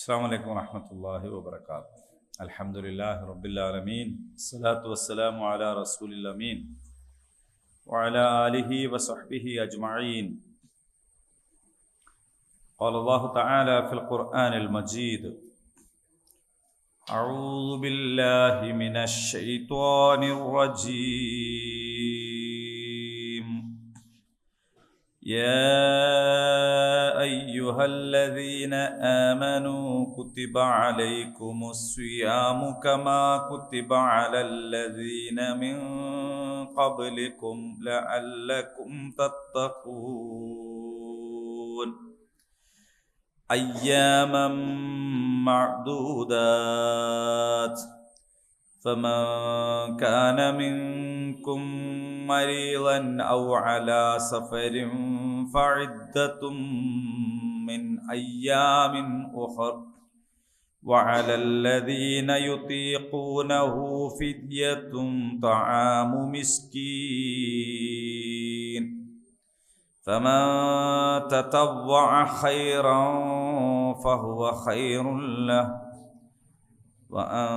അസ്സലാമു അലൈക്കും വറഹ്മത്തുള്ളാഹി വബറകാതുഹു. അൽഹംദുലില്ലാഹി റബ്ബിൽ ആലമീൻ. അസ്സലാത്തു വസ്സലാമു അലാ റസൂലിൽ അമീൻ വഅലാ ആലിഹി വസഹ്ബിഹി അജ്മഈൻ. ഖാല അല്ലാഹു തആല ഫിൽ ഖുർആനിൽ മജീദ്. അഊദു ബില്ലാഹി മിനശ് ശൈത്വാനിർ റജീം. യാ أيها الذين آمنوا كتب عليكم الصيام كما كتب على الذين من قبلكم لعلكم تتقون أياما معدودات فمن كان منكم مريضا أو على سفر فعدة من أيام أخر وعلى الذين يطيقونه فدية طعام مسكين فمن تطوع خيرا فهو خير له وأن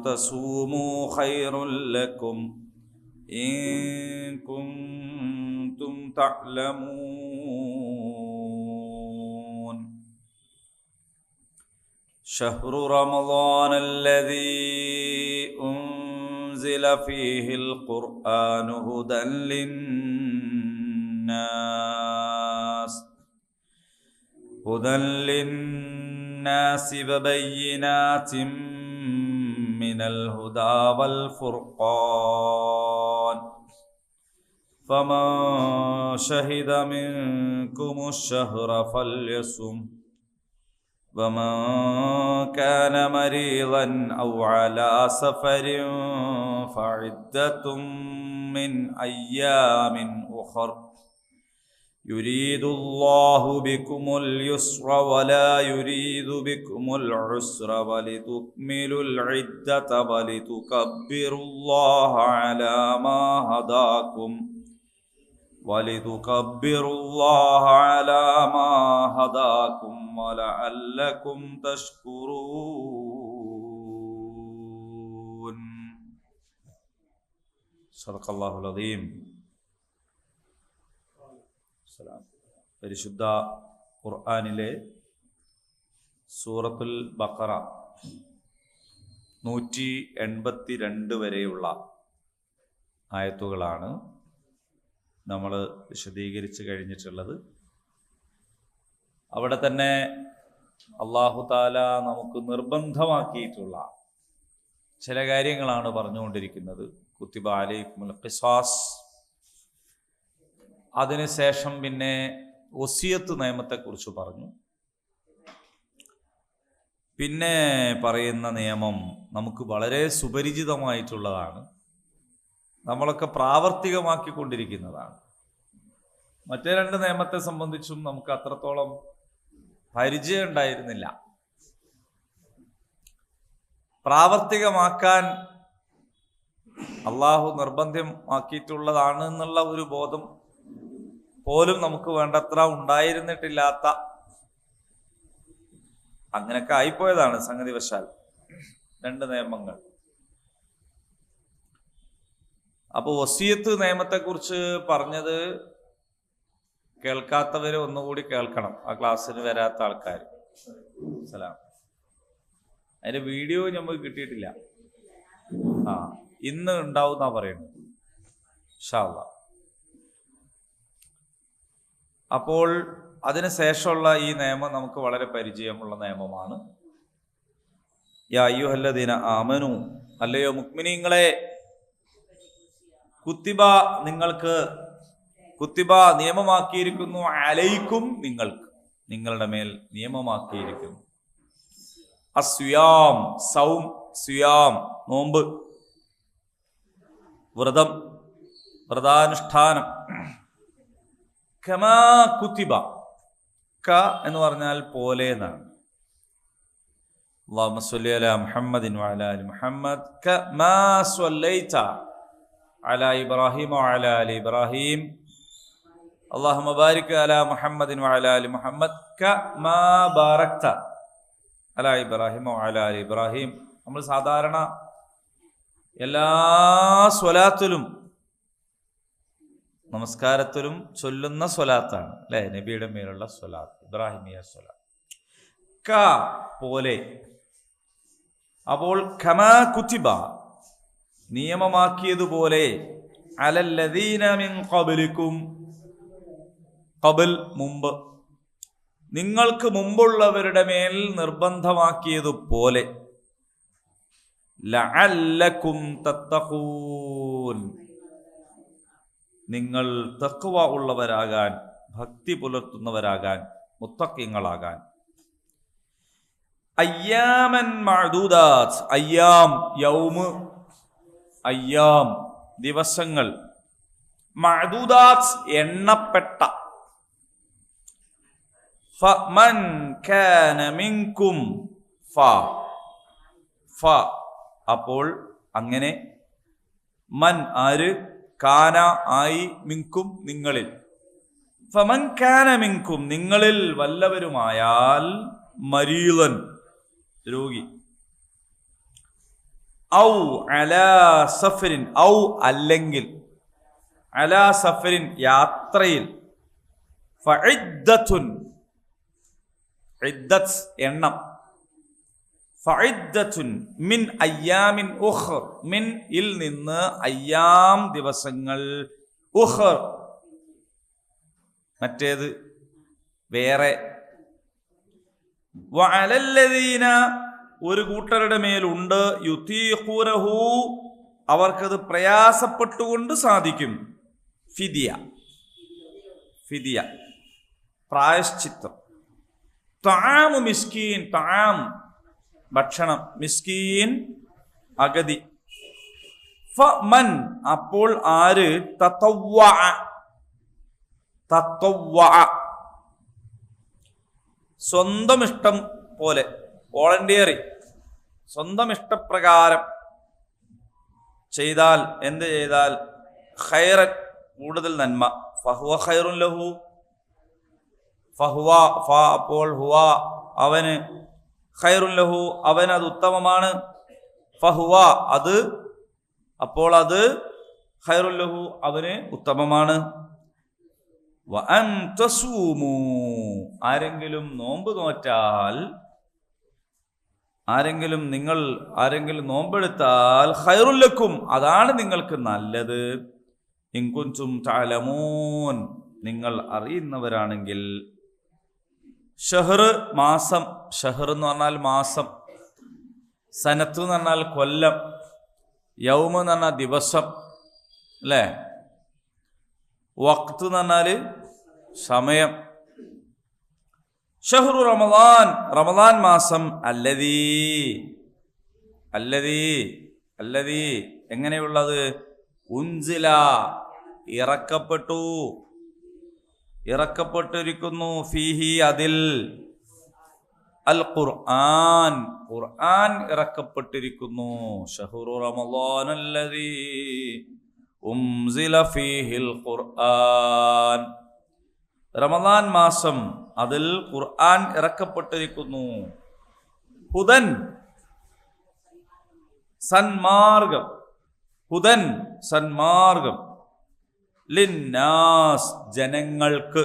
تصوموا خير لكم إن كنتم تعلمون. شهر رمضان الذي أنزل فيه القرآن هدى للناس وبينات من الهدى والفرقان فمن شهد منكم الشهر فليصم ومن كان مريضا أو على سفر فعدة من أيام أخر يريد الله بكم اليسر ولا يريد بكم العسر ولتكملوا العدة ولتكبروا الله على ما هداكم ولعلكم تشكرون. صدق الله العظيم. പരിശുദ്ധ ഖുർആനിലെ സൂറത്തുൽ ബഖറ 182 വരെയുള്ള ആയത്തുകളാണ് നമ്മൾ വിശദീകരിച്ച് കഴിഞ്ഞിട്ടുള്ളത്. അവിടെ തന്നെ അല്ലാഹു തആല നമുക്ക് നിർബന്ധമാക്കിയിട്ടുള്ള ചില കാര്യങ്ങളാണ് പറഞ്ഞുകൊണ്ടിരിക്കുന്നത്. കുത്തിബ അലൈക്കുമുൽ ഖിസാസ്. അതിനുശേഷം പിന്നെ വസിയത്ത് നിയമത്തെക്കുറിച്ച് പറഞ്ഞു. പിന്നെ പറയുന്ന നിയമം നമുക്ക് വളരെ സുപരിചിതമായിട്ടുള്ളതാണ്, നമ്മളൊക്കെ പ്രാവർത്തികമാക്കിക്കൊണ്ടിരിക്കുന്നതാണ്. മറ്റേ രണ്ട് നിയമത്തെ സംബന്ധിച്ചും നമുക്ക് അത്രത്തോളം പരിചയം ഉണ്ടായിരുന്നില്ല. പ്രാവർത്തികമാക്കാൻ അള്ളാഹു നിർബന്ധമാക്കിയിട്ടുള്ളതാണ് എന്നുള്ള ഒരു ബോധം പോലും നമുക്ക് വേണ്ടത്ര ഉണ്ടായിരുന്നിട്ടില്ലാത്ത, അങ്ങനെയൊക്കെ ആയിപ്പോയതാണ് സംഗതി വശാൽ രണ്ട് നിയമങ്ങൾ. അപ്പൊ വസിയത്ത് നിയമത്തെക്കുറിച്ച് പറഞ്ഞത് കേൾക്കാത്തവര് ഒന്നുകൂടി കേൾക്കണം, ആ ക്ലാസ്സിന് വരാത്ത ആൾക്കാർ. സലാം. അതിന്റെ വീഡിയോ നമുക്ക് കിട്ടിയിട്ടില്ല. ഇന്ന് ഉണ്ടാവുന്നാ പറയുന്നത് ഇൻഷാ അല്ലാഹ്. അപ്പോൾ അതിനുശേഷമുള്ള ഈ നിയമം നമുക്ക് വളരെ പരിചയമുള്ള നിയമമാണ്. യാ അയ്യുഹല്ലദീന ആമനു, അല്ലയോ മുഅ്മിനീങ്ങളെ, കുത്തിബ നിങ്ങൾക്ക്, കുത്തിബ നിയമമാക്കിയിരിക്കുന്നു, അലൈക്കും നിങ്ങൾക്ക്, നിങ്ങളുടെ മേൽ നിയമമാക്കിയിരിക്കുന്നു. അസ്വിയാം, സൗം, സിയാം നോമ്പ്, വ്രതം, വ്രതാനുഷ്ഠാനം. കമാ കുത്തിബ, ക എന്ന് പറഞ്ഞാൽ പോലെ എന്നാണ്. അല്ലാഹുമ്മ സ്വല്ലി അലാ മുഹമ്മദിൻ വഅലാ ആലി മുഹമ്മദ് കമാ സ്വല്ലൈത അലാ ഇബ്രാഹിം വഅലാ ആലി ഇബ്രാഹിം അല്ലാഹുമ്മ ബാരിക് അലാ മുഹമ്മദിൻ വഅലാ ആലി മുഹമ്മദ് കമാ ബാറക്ത അലാ ഇബ്രാഹിം വഅലാ ആലി ഇബ്രാഹിം. നമ്മൾ സാധാരണ എല്ലാ സ്വലാത്തിലും നമസ്കാരത്തിലും ചൊല്ലുന്ന സ്വലാത്താണ് അല്ലെ, നബിയുടെ മേലുള്ള സ്വലാത്ത്, ഇബ്രാഹിമിയ സ്വലാത്ത്. ക പോലെ. അപ്പോൾ ഖമാ കുതിബ നിയമമാക്കിയതുപോലെ അലല്ലദീന മിൻ ഖബ്ലിക്കും, ഖബൽ മുമ്പ്, നിങ്ങൾക്ക് മുമ്പുള്ളവരുടെ മേൽ നിർബന്ധമാക്കിയതുപോലെ, ലഅല്ലക്കും തത്തഖൂൻ, നിങ്ങൾ തഖ്വ ഉള്ളവരാകാൻ, ഭക്തി പുലർത്തുന്നവരാകാൻ, മുത്തഖീങ്ങളാകാൻ. അയ്യാമൻ മഅദൂദാത്ത്, അയ്യാം യൗമ്, അയ്യാം ദിവസങ്ങൾ, മഅദൂദാത്ത് എണ്ണപ്പെട്ട. ഫമൻ കാന മിൻകും, അപ്പോൾ അങ്ങനെ, മൻ ആര്, കാന ആയി, മിൻകും നിങ്ങളിൽ, ഫമൻ കാന മിൻകും നിങ്ങളിൽ വല്ലവരുമായാൽ, മരീളൻ രോഗി, ഔ അലാ സഫരിൻ, ഔ അല്ലെങ്കിൽ, അലാ സഫരിൻ യാത്രയിൽ, ഫഇദ്ദത്തുൻ ഇദ്ദത്ത് എണ്ണം, ഫഇദ്ദത്തുൻ മിൻ അയ്യാമിൻ ഉഖർ, മിൻ ഇൽ നിന്ന്, അയ്യാം ദിവസങ്ങൾ, ഉഖർ മറ്റേത് വേറെ. വഅലല്ലദീന ഒരു കൂട്ടരുടെ മേലുണ്ട്, യുതീഖൂനഹു അവർക്കത് പ്രയാസപ്പെട്ടുകൊണ്ട് സാധിക്കും, ഫിദിയ, ഫിദിയ പ്രായശ്ചിത്തം. തആമു മിസ്കീൻ, തആം ഭക്ഷണം, മിസ്കീൻ അഗതി. ഫമൻ അപ്പോൾ ആര്, തതവ്വഅ, തതവ്വഅ സ്വന്തം ഇഷ്ടം പോലെ, വോളണ്ടിയറി, സ്വന്തം ഇഷ്ടപ്രകാരം ചെയ്താൽ, എന്ത് ചെയ്താൽ, ഖൈറൻ കൂടുതൽ നന്മ, ഫഹുവ ഖൈറുൻ ലഹു, ഫഹുവ അപ്പോൾ ഹുവ അവന്, ഖൈറുൻ ലഹു അവന് അത് ഉത്തമമാണ്, ഫഹുവ അത് അപ്പോൾ അത്, ഖൈറുൻ ലഹു അവന് ഉത്തമമാണ്. വഅൻ തസൂമു ആരെങ്കിലും നോമ്പ് നോറ്റാൽ, ആരെങ്കിലും നോമ്പെടുത്താൽ, ഖൈറുൻ ലക്കും അതാണ് നിങ്ങൾക്ക് നല്ലത്, ഇൻ കുൻതും തഅലമൂൻ നിങ്ങൾ അറിയുന്നവരാണെങ്കിൽ. ഷഹർ മാസം, ഷഹർ എന്ന് പറഞ്ഞാൽ മാസം, സനത്ത് എന്ന് പറഞ്ഞാൽ കൊല്ലം, യൗമ് എന്ന് പറഞ്ഞാൽ ദിവസം അല്ലേ, വഖ്ത് എന്ന് പറഞ്ഞാൽ സമയം. ഷഹ്റു റമളാൻ, റമളാൻ മാസം, അല്ലദീ എങ്ങനെയുള്ളത്, ഉൻസില ഇറക്കപ്പെട്ടിരിക്കുന്നു, ഫീഹി അതിൽ, അൽ ഖുർആൻ ഖുർആൻ ഇറക്കപ്പെട്ടിരിക്കുന്നു. ഷഹ്റു റമളാൻ അല്ലദീ ഉൻസില ഫീഹിൽ ഖുർആൻ, റമളാൻ മാസം അതിൽ ഖുർആൻ ഇറക്കപ്പെട്ടിരിക്കുന്നു. ഹുദൻ സന്മാർഗം, ഹുദൻ സന്മാർഗം, ലിന്നാസ് ജനങ്ങൾക്ക്,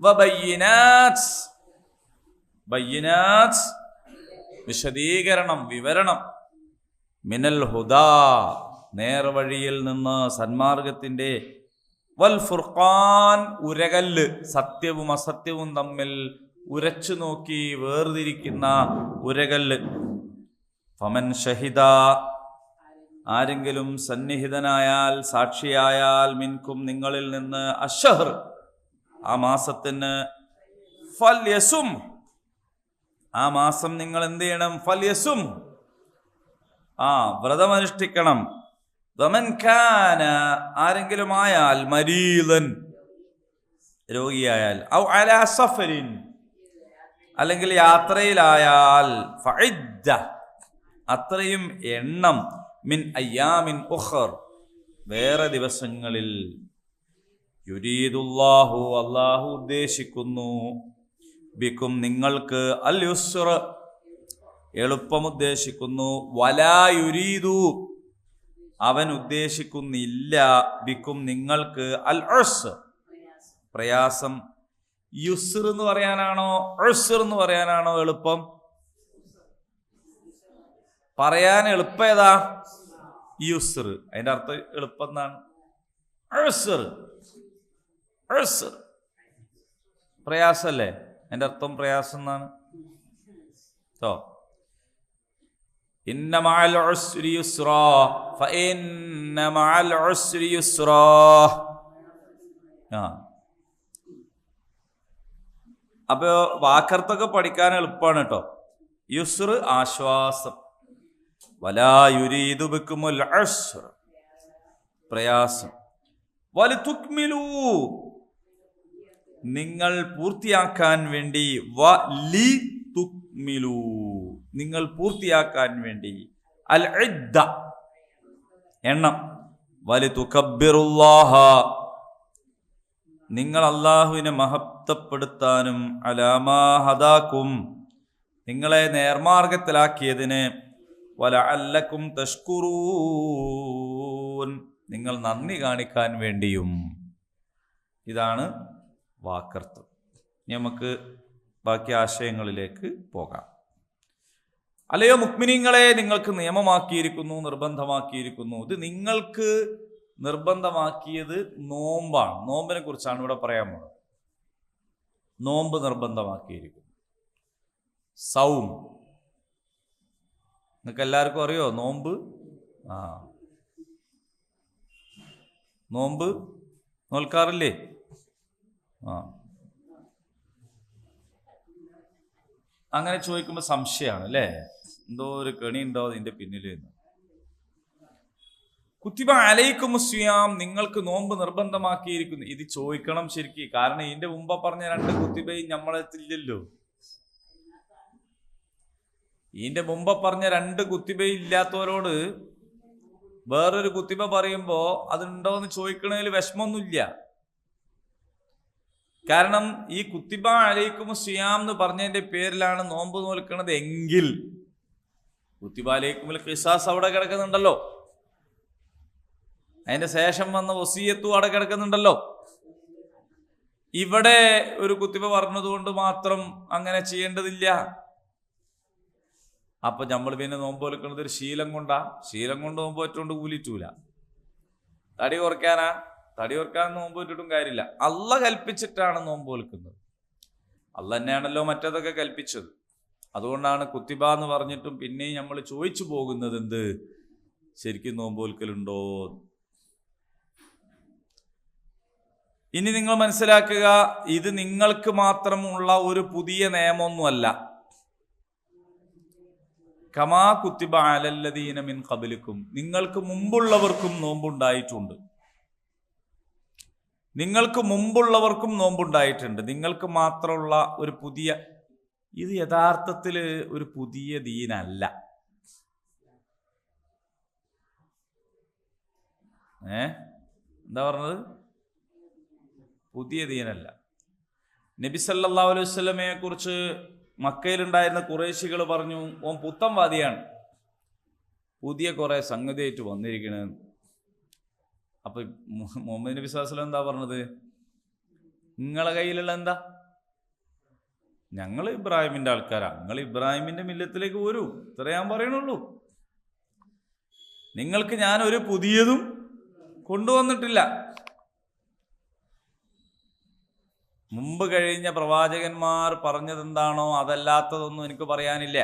വബയ്യിനാത്ത് ബയ്യിനാത്ത് വിശദീകരണം, വിവരണം, മിനൽ ഹുദാ നേർവഴിയിൽ നിന്ന്, സന്മാർഗത്തിന്റെ, വൽ ഫുർഖാൻ ഉരകല്ല്, സത്യവും അസത്യവും തമ്മിൽ ഉരച്ചു നോക്കി വേർതിരിക്കുന്ന ഉരകല്ല്. ഫമൻ ഷഹിദ ആരെങ്കിലും സന്നിഹിതനായാൽ, സാക്ഷിയായാൽ, മിൻകും നിങ്ങളിൽ നിന്ന്, അശ്ശഹർ ആ മാസത്തിന്, ഫൽയസും ആ മാസം നിങ്ങൾ എന്ത് ചെയ്യണം, ഫൽയസും വ്രതമനുഷ്ഠിക്കണം. വമൻ കാന ആരെങ്കിലും ആയാൽ, മരീദൻ രോഗിയായാൽ, ഔ അലാ സഫരിൻ അല്ലെങ്കിൽ യാത്രയിലായാൽ, ഫഇദ്ദ അത്രയും എണ്ണം, മിൻ അയ്യാമിൻ ഉഖർ വേറെ ദിവസങ്ങളിൽ. യുരീദുല്ലാഹു അല്ലാഹു ഉദ്ദേശിക്കുന്നു, ബിക്കും നിങ്ങൾക്ക് അൽ യുസ്ർ എളുപ്പം ഉദ്ദേശിക്കുന്നു, വലാ യുരീദു അവൻ ഉദ്ദേശിക്കുന്നില്ല, ബിക്കും നിങ്ങൾക്ക് അൽ ഉസ്ർ പ്രയാസം. യുസ്ർ എന്ന് പറയാനാണോ ഉസ്ർ എന്ന് പറയാനാണോ എളുപ്പം? പറയാൻ എളുപ്പം ഏതാ? യുസ്ർ. അതിന്റെ അർത്ഥം എളുപ്പം എന്നാണ്. ഉസ്ർ ഉസ്ർ പ്രയാസല്ലേ? അതിന്റെ അർത്ഥം പ്രയാസം എന്നാണ്. ഇന്ന മഅൽ ഉസ്രി യുസ്റാ ഫഇന്ന മഅൽ ഉസ്രി യുസ്റാ. അപ്പൊ വാക്കർത്തൊക്കെ പഠിക്കാൻ എളുപ്പമാണ് കേട്ടോ. യുസ്ർ ആശ്വാസം, വലാ യുരീദു ബിക്കുമുൽ ഉസ്ർ പ്രയാസം, വലിതുക്മിലൂ നിങ്ങൾ പൂർത്തിയാക്കാൻ വേണ്ടി, വലിതുക്മിലൂ നിങ്ങൾ പൂർത്തിയാക്കാൻ വേണ്ടി, അൽ ഇദ്ദ എണ്ണം, വലിതുകബ്ബിറുല്ലാഹ നിങ്ങൾ അല്ലാഹുവിനെ മഹത്വപ്പെടുത്താനും, അലാമാ ഹദാക്കും നിങ്ങളെ നേർമാർഗത്തിലാക്കിയതിന്, വലഅല്ലക്കും തഷ്കുറൂൻ നിങ്ങൾ നന്ദി കാണിക്കാൻ വേണ്ടിയും. ഇതാണ് വാക്കർത്ഥം. ഇനി നമുക്ക് ബാക്കി ആശയങ്ങളിലേക്ക് പോകാം. അല്ലയോ മുഅ്മിനീങ്ങളെ, നിങ്ങൾക്ക് നിയമമാക്കിയിരിക്കുന്നു, നിർബന്ധമാക്കിയിരിക്കുന്നു. ഇത് നിങ്ങൾക്ക് നിർബന്ധമാക്കിയത് നോമ്പാണ്. നോമ്പിനെ കുറിച്ചാണ് ഇവിടെ പറയാൻ പോകുന്നത്. നോമ്പ് നിർബന്ധമാക്കിയിരിക്കുന്നു. സൗം നിങ്ങൾക്ക് എല്ലാവർക്കും അറിയോ നോമ്പ്? നോമ്പ് നോൽക്കാറില്ലേ? അങ്ങനെ ചോദിക്കുമ്പോൾ സംശയമാണ് അല്ലേ? എന്തോ ഒരു കെണി ഉണ്ടോ അതിന്റെ പിന്നിൽ എന്ന്. കുത്തിബ അലൈക്കുമുസ്സിയാം നിങ്ങൾക്ക് നോമ്പ് നിർബന്ധമാക്കിയിരിക്കുന്നു. ഇത് ചോദിക്കണം ശരിക്കും. കാരണം ഇതിന്റെ മുമ്പ് പറഞ്ഞ 2 കുത്തിബയും നമ്മളെത്തില്ലല്ലോ. ഇതിന്റെ മുമ്പ് പറഞ്ഞ 2 കുത്തിബയും ഇല്ലാത്തവരോട് വേറൊരു കുത്തിബ പറയുമ്പോ അതുണ്ടോ എന്ന് ചോദിക്കണതിൽ വിഷമമൊന്നുമില്ല. കാരണം ഈ കുത്തിബ അലൈക്കുമുസ്സിയാം എന്ന് പറഞ്ഞതിന്റെ പേരിലാണ് നോമ്പ് നോൽക്കുന്നത് എങ്കിൽ കുത്തിബ അലൈക്കുമുൽ ഖിസാസ് അവിടെ കിടക്കുന്നുണ്ടല്ലോ. അതിന്റെ ശേഷം വന്ന വസിയത്തും അവിടെ കിടക്കുന്നുണ്ടല്ലോ. ഇവിടെ ഒരു കുത്തിബ പറഞ്ഞതുകൊണ്ട് മാത്രം അങ്ങനെ ചെയ്യേണ്ടതില്ല. അപ്പൊ നമ്മൾ പിന്നെ നോമ്പ് വെക്കുന്നത് ഒരു ശീലം കൊണ്ടാ. ശീലം കൊണ്ട് നോമ്പ് വെച്ചുകൊണ്ട് കൂലിറ്റൂല. തടി കുറയ്ക്കാനാ? തടി കുറയ്ക്കാൻ നോമ്പ് വെച്ചിട്ടും കാര്യമില്ല. അള്ള കൽപ്പിച്ചിട്ടാണ് നോമ്പ് വെക്കുന്നത്. അള്ള തന്നെയാണല്ലോ മറ്റേതൊക്കെ കൽപ്പിച്ചത്. അതുകൊണ്ടാണ് കുത്തിബ എന്ന് പറഞ്ഞിട്ടും പിന്നെയും നമ്മൾ ചോദിച്ചു പോകുന്നത് എന്ത്, ശരിക്കും നോമ്പ് വെക്കലുണ്ടോ? ഇനി നിങ്ങൾ മനസ്സിലാക്കുക, ഇത് നിങ്ങൾക്ക് മാത്രമുള്ള ഒരു പുതിയ നിയമമൊന്നുമല്ല. കമാ കുത്തിബ അലല്ലദീന മിൻ ഖബലിക്കും നിങ്ങൾക്ക് മുമ്പുള്ളവർക്കും നോമ്പുണ്ടായിട്ടുണ്ട്. നിങ്ങൾക്ക് മുമ്പുള്ളവർക്കും നോമ്പുണ്ടായിട്ടുണ്ട്. നിങ്ങൾക്ക് മാത്രമുള്ള ഒരു പുതിയ, ഇത് യഥാർത്ഥത്തിൽ ഒരു പുതിയ ദീനല്ല. എന്താ പറഞ്ഞത്? പുതിയ ദീനല്ല. നബി സല്ലല്ലാഹു അലൈഹി വസല്ലമയെ കുറിച്ച് മക്കയിലുണ്ടായിരുന്ന ഖുറൈശികൾ പറഞ്ഞു, ഓൻ പുത്തൻവാദിയാണ്, പുതിയ കുറെ സംഗതിയായിട്ട് വന്നിരിക്കണെന്ന്. അപ്പൊ മുഹമ്മദ് നബി സ്വല്ലല്ലാഹു അലൈഹി വസല്ലം എന്താ പറഞ്ഞത്? നിങ്ങളെ കയ്യിലുള്ള എന്താ? ഞങ്ങൾ ഇബ്രാഹിമിന്റെ ആൾക്കാരാ, നിങ്ങൾ ഇബ്രാഹിമിന്റെ മില്ലത്തിലേക്ക് വരൂ, ഇത്ര ഞാൻ പറയണുള്ളൂ. നിങ്ങൾക്ക് ഞാൻ ഒരു പുതിയതും കൊണ്ടുവന്നിട്ടില്ല. മുമ്പ് കഴിഞ്ഞ പ്രവാചകന്മാർ പറഞ്ഞതെന്താണോ അതല്ലാത്തതൊന്നും എനിക്ക് പറയാനില്ല.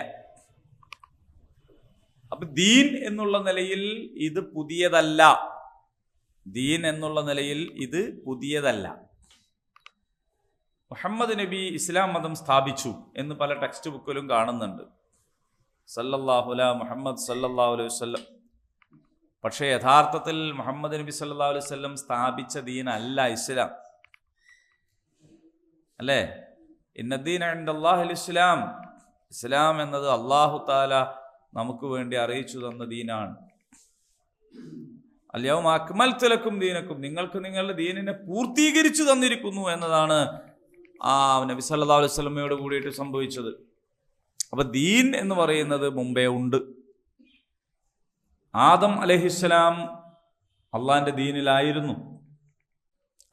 അപ്പൊ ദീൻ എന്നുള്ള നിലയിൽ ഇത് പുതിയതല്ല. ദീൻ എന്നുള്ള നിലയിൽ ഇത് പുതിയതല്ല. മുഹമ്മദ് നബി ഇസ്ലാം മതം സ്ഥാപിച്ചു എന്ന് പല ടെക്സ്റ്റ് ബുക്കിലും കാണുന്നുണ്ട്, സല്ലല്ലാഹു അലാ മുഹമ്മദ് സല്ലല്ലാഹു അലൈഹി വസല്ലം. പക്ഷേ യഥാർത്ഥത്തിൽ മുഹമ്മദ് നബി സല്ലല്ലാഹു അലൈഹി വസല്ലം സ്ഥാപിച്ച ദീൻ അല്ല ഇസ്ലാം. അല്ലേ? ഇന്നദ്ദീന ഇൻദല്ലാഹിൽ ഇസ്ലാം. ഇസ്ലാം എന്നത് അല്ലാഹു തആല നമുക്ക് വേണ്ടി അറിയിച്ചു തന്ന ദീനാണ്. അൽയൗമ അക്മൽതു ലക്കും ദീനക്കും നിങ്ങൾക്ക് നിങ്ങളുടെ ദീനിനെ പൂർത്തീകരിച്ചു തന്നിരിക്കുന്നു എന്നതാണ് നബി സല്ലല്ലാഹു അലൈഹി വസല്ലമയോട് കൂടിയിട്ട് സംഭവിച്ചത്. അപ്പൊ ദീൻ എന്ന് പറയുന്നത് മുമ്പേ ഉണ്ട്. ആദം അലൈഹിസ്സലാം അള്ളാഹിന്റെ ദീനിലായിരുന്നു,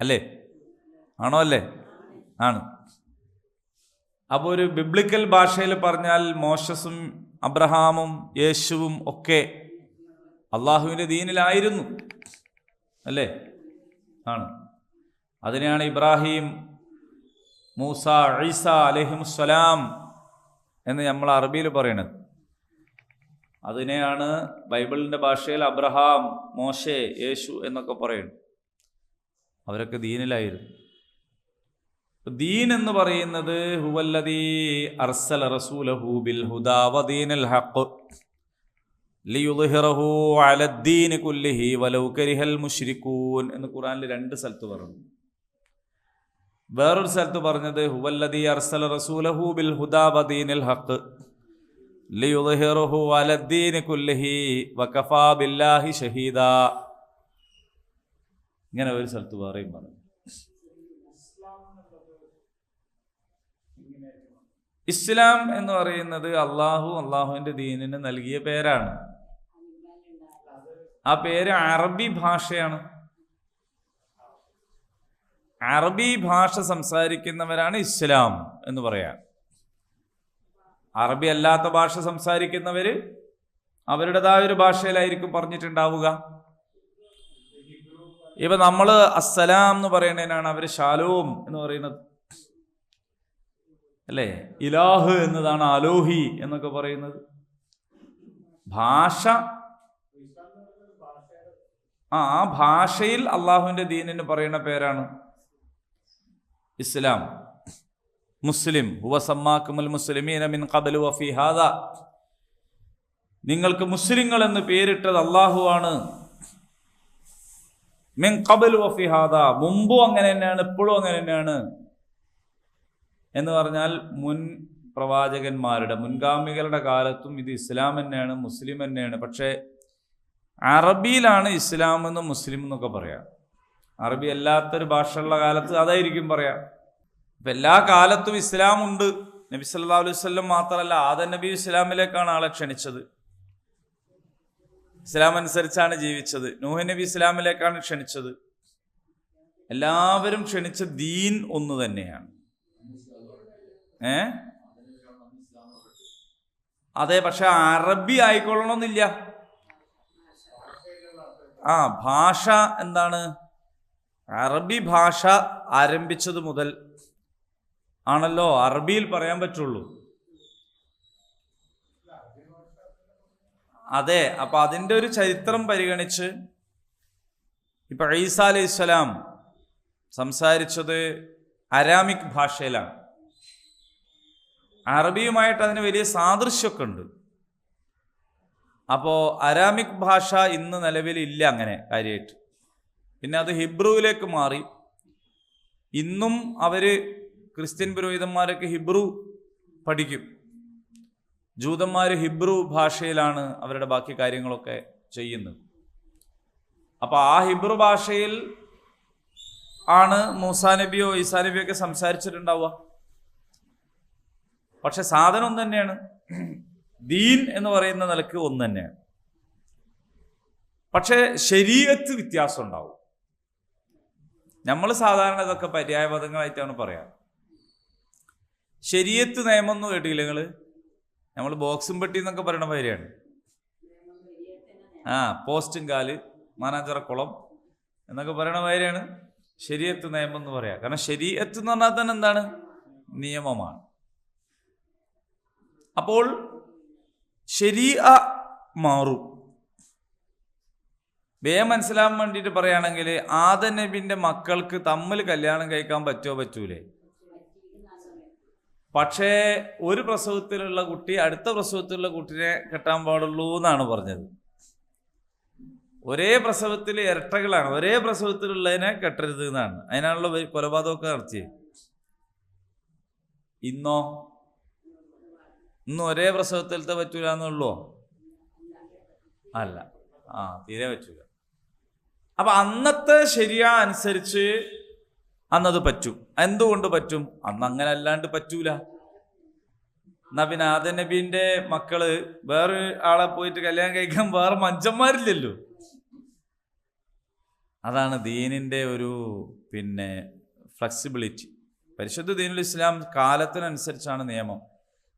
അല്ലേ? ആണോ? അല്ലേ? ആണ്. അപ്പോൾ ഒരു ബിബ്ലിക്കൽ ഭാഷയിൽ പറഞ്ഞാൽ മോശസും അബ്രഹാമും യേശുവും ഒക്കെ അള്ളാഹുവിൻ്റെ ദീനിലായിരുന്നു, അല്ലേ? ആണ്. അതിനെയാണ് ഇബ്രാഹിം, മൂസ, ഈസ അലൈഹിമുസ്സലാം എന്ന് നമ്മൾ അറബിയിൽ പറയണത്. അതിനെയാണ് ബൈബിളിൻ്റെ ഭാഷയിൽ അബ്രഹാം, മോശെ, യേശു എന്നൊക്കെ പറയുന്നത്. അവരൊക്കെ ദീനിലായിരുന്നു. ദീൻ എന്ന് പറയുന്നത് ഹുവല്ലദീ അർസല റസൂലഹു ബിൽ ഹുദാ വദീനിൽ ഹഖ് ലിയുദ്ഹിറഹു അലദ്ദീനി കുല്ലിഹി വലൗ കരിഹൽ മുശ്രികൂൻ എന്ന് ഖുർആനിൽ 2 സ്ഥലത്ത് പറഞ്ഞു. വേറൊരു സ്ഥലത്ത് പറഞ്ഞത് ഹുവല്ലദീ അർസല റസൂലഹു ബിൽ ഹുദാ വദീനിൽ ഹഖ് ലിയുദ്ഹിറഹു അലദ്ദീനി കുല്ലിഹി വകഫാ ബില്ലാഹി ഷഹീദാ. ഇങ്ങനെ ഒരു സ്ഥലത്ത് വേറെയും പറഞ്ഞു. ഇസ്ലാം എന്ന് പറയുന്നത് അള്ളാഹുവിൻ്റെ ദീനിന് നൽകിയ പേരാണ്. ആ പേര് അറബി ഭാഷയാണ്. അറബി ഭാഷ സംസാരിക്കുന്നവരാണ് ഇസ്ലാം എന്ന് പറയാം. അറബി അല്ലാത്ത ഭാഷ സംസാരിക്കുന്നവര് അവരുടേതായ ഒരു ഭാഷയിലായിരിക്കും പറഞ്ഞിട്ടുണ്ടാവുക. ഇപ്പൊ നമ്മള് അസ്സലാം എന്ന് പറയുന്നതിനാണ് അവര് ഷാലോം എന്ന് പറയുന്നത്, അല്ലേ? ഇലാഹ് എന്നതാണ് അലോഹി എന്നൊക്കെ പറയുന്നത്. ഭാഷ ആ ഭാഷയിൽ അള്ളാഹുവിന്റെ ദീനിന് പറയുന്ന പേരാണ് ഇസ്ലാം. മുസ്ലിം ഹുവ സമ്മാക്കുമുൽ മുസ്ലിമീന മിൻ ഖബ്ലു വഫീ ഹാദാ, നിങ്ങൾക്ക് മുസ്ലിങ്ങൾ എന്ന് പേരിട്ടത് അള്ളാഹുവാണ്. മിൻ ഖബ്ലു വഫീ ഹാദാ, മുമ്പും അങ്ങനെ തന്നെയാണ്, ഇപ്പോഴും അങ്ങനെ തന്നെയാണ് എന്ന് പറഞ്ഞാൽ മുൻ പ്രവാചകന്മാരുടെ, മുൻഗാമികളുടെ കാലത്തും ഇത് ഇസ്ലാം തന്നെയാണ്, മുസ്ലിം തന്നെയാണ്. പക്ഷേ അറബിയിലാണ് ഇസ്ലാം എന്നും മുസ്ലിം എന്നൊക്കെ പറയാം. അറബി അല്ലാത്തൊരു ഭാഷയുള്ള കാലത്ത് അതായിരിക്കും പറയാം. ഇപ്പം എല്ലാ കാലത്തും ഇസ്ലാം ഉണ്ട്. നബി സല്ലല്ലാഹു അലൈഹി വസല്ലം മാത്രമല്ല, ആദം നബി ഇസ്ലാമിലേക്കാണ് ആളെ ക്ഷണിച്ചത്. ഇസ്ലാം അനുസരിച്ചാണ് ജീവിച്ചത്. നൂഹ് നബി ഇസ്ലാമിലേക്കാണ് ക്ഷണിച്ചത്. എല്ലാവരും ക്ഷണിച്ച ദീൻ ഒന്ന് തന്നെയാണ്. അതെ, പക്ഷെ അറബി ആയിക്കൊള്ളണമെന്നില്ല. ഭാഷ എന്താണ്? അറബി ഭാഷ ആരംഭിച്ചത് മുതൽ ആണല്ലോ അറബിയിൽ പറയാൻ പറ്റുള്ളൂ. അതെ, അപ്പൊ അതിൻ്റെ ഒരു ചരിത്രം പരിഗണിച്ച് ഇപ്പൊ ഈസാ അലൈഹിസ്സലാം സംസാരിച്ചത് അരാമിക് ഭാഷയിലാണ്. അറബിയുമായിട്ട് അതിന് വലിയ സാദൃശ്യമൊക്കെ ഉണ്ട്. അപ്പോൾ അരാമിക് ഭാഷ ഇന്ന് നിലവിലില്ല അങ്ങനെ കാര്യമായിട്ട്. പിന്നെ അത് ഹിബ്രുവിലേക്ക് മാറി. ഇന്നും അവർ ക്രിസ്ത്യൻ പുരോഹിതന്മാരൊക്കെ ഹിബ്രു പഠിക്കും. ജൂതന്മാർ ഹിബ്രു ഭാഷയിലാണ് അവരുടെ ബാക്കി കാര്യങ്ങളൊക്കെ ചെയ്യുന്നത്. അപ്പോൾ ആ ഹിബ്രു ഭാഷയിൽ ആണ് മൂസാ നബിയോ ഈസാ നബിയോ ഒക്കെ സംസാരിച്ചിട്ടുണ്ടാവുക. പക്ഷെ സാധനം ഒന്ന് തന്നെയാണ്. ദീൻ എന്ന് പറയുന്ന നിലക്ക് ഒന്ന് തന്നെയാണ്. പക്ഷെ ശരീഅത്ത് വ്യത്യാസം ഉണ്ടാവും. നമ്മൾ സാധാരണ ഇതൊക്കെ പര്യായപദങ്ങളായിട്ടാണ് പറയാം. ശരീഅത്ത് നിയമം എന്ന് കേട്ടില്ല നിങ്ങൾ? നമ്മൾ ബോക്സും പെട്ടി എന്നൊക്കെ പറയുന്ന പേരാണ്. പോസ്റ്റും കാല്, മാനാഞ്ചിറക്കുളം എന്നൊക്കെ പറയുന്ന പേരാണ് ശരീഅത്ത് നിയമം എന്ന് പറയാം. കാരണം ശരീഅത്ത് എന്ന് പറഞ്ഞാൽ തന്നെ എന്താണ്? നിയമമാണ്. അപ്പോൾ ശരീഅ മാറും. വേഗം മനസ്സിലാവാൻ വേണ്ടിയിട്ട് പറയുകയാണെങ്കിൽ ആദം നബിന്റെ മക്കൾക്ക് തമ്മിൽ കല്യാണം കഴിക്കാൻ പറ്റുമോ? പറ്റൂലേ? പക്ഷേ ഒരു പ്രസവത്തിലുള്ള കുട്ടി അടുത്ത പ്രസവത്തിലുള്ള കുട്ടിനെ കെട്ടാൻ പാടുള്ളൂ എന്നാണ് പറഞ്ഞത്. ഒരേ പ്രസവത്തിൽ ഇരട്ടകളാണ്, ഒരേ പ്രസവത്തിലുള്ളതിനെ കെട്ടരുത് എന്നാണ്. അതിനാണല്ലോ കൊലപാതകമൊക്കെ നടത്തിയത്. ഇന്നും ഒരേ പ്രസവത്തിലത്തെ പറ്റൂല എന്നുള്ളൂ? അല്ല, തീരെ പറ്റൂല. അപ്പൊ അന്നത്തെ ശരിയ അനുസരിച്ച് അന്നത് പറ്റും. എന്തുകൊണ്ട് പറ്റും? അന്ന് അങ്ങനെ അല്ലാണ്ട് പറ്റൂല. എന്നാ പിന്നെ ആദം നബീന്റെ മക്കള് വേറെ ആളെ പോയിട്ട് കല്യാണം കഴിക്കാൻ വേറെ മനുഷ്യന്മാരില്ലല്ലോ. അതാണ് ദീനിന്റെ ഒരു ഫ്ലെക്സിബിലിറ്റി. പരിശുദ്ധ ദീനുൽ ഇസ്ലാം കാലത്തിനനുസരിച്ചാണ് നിയമം.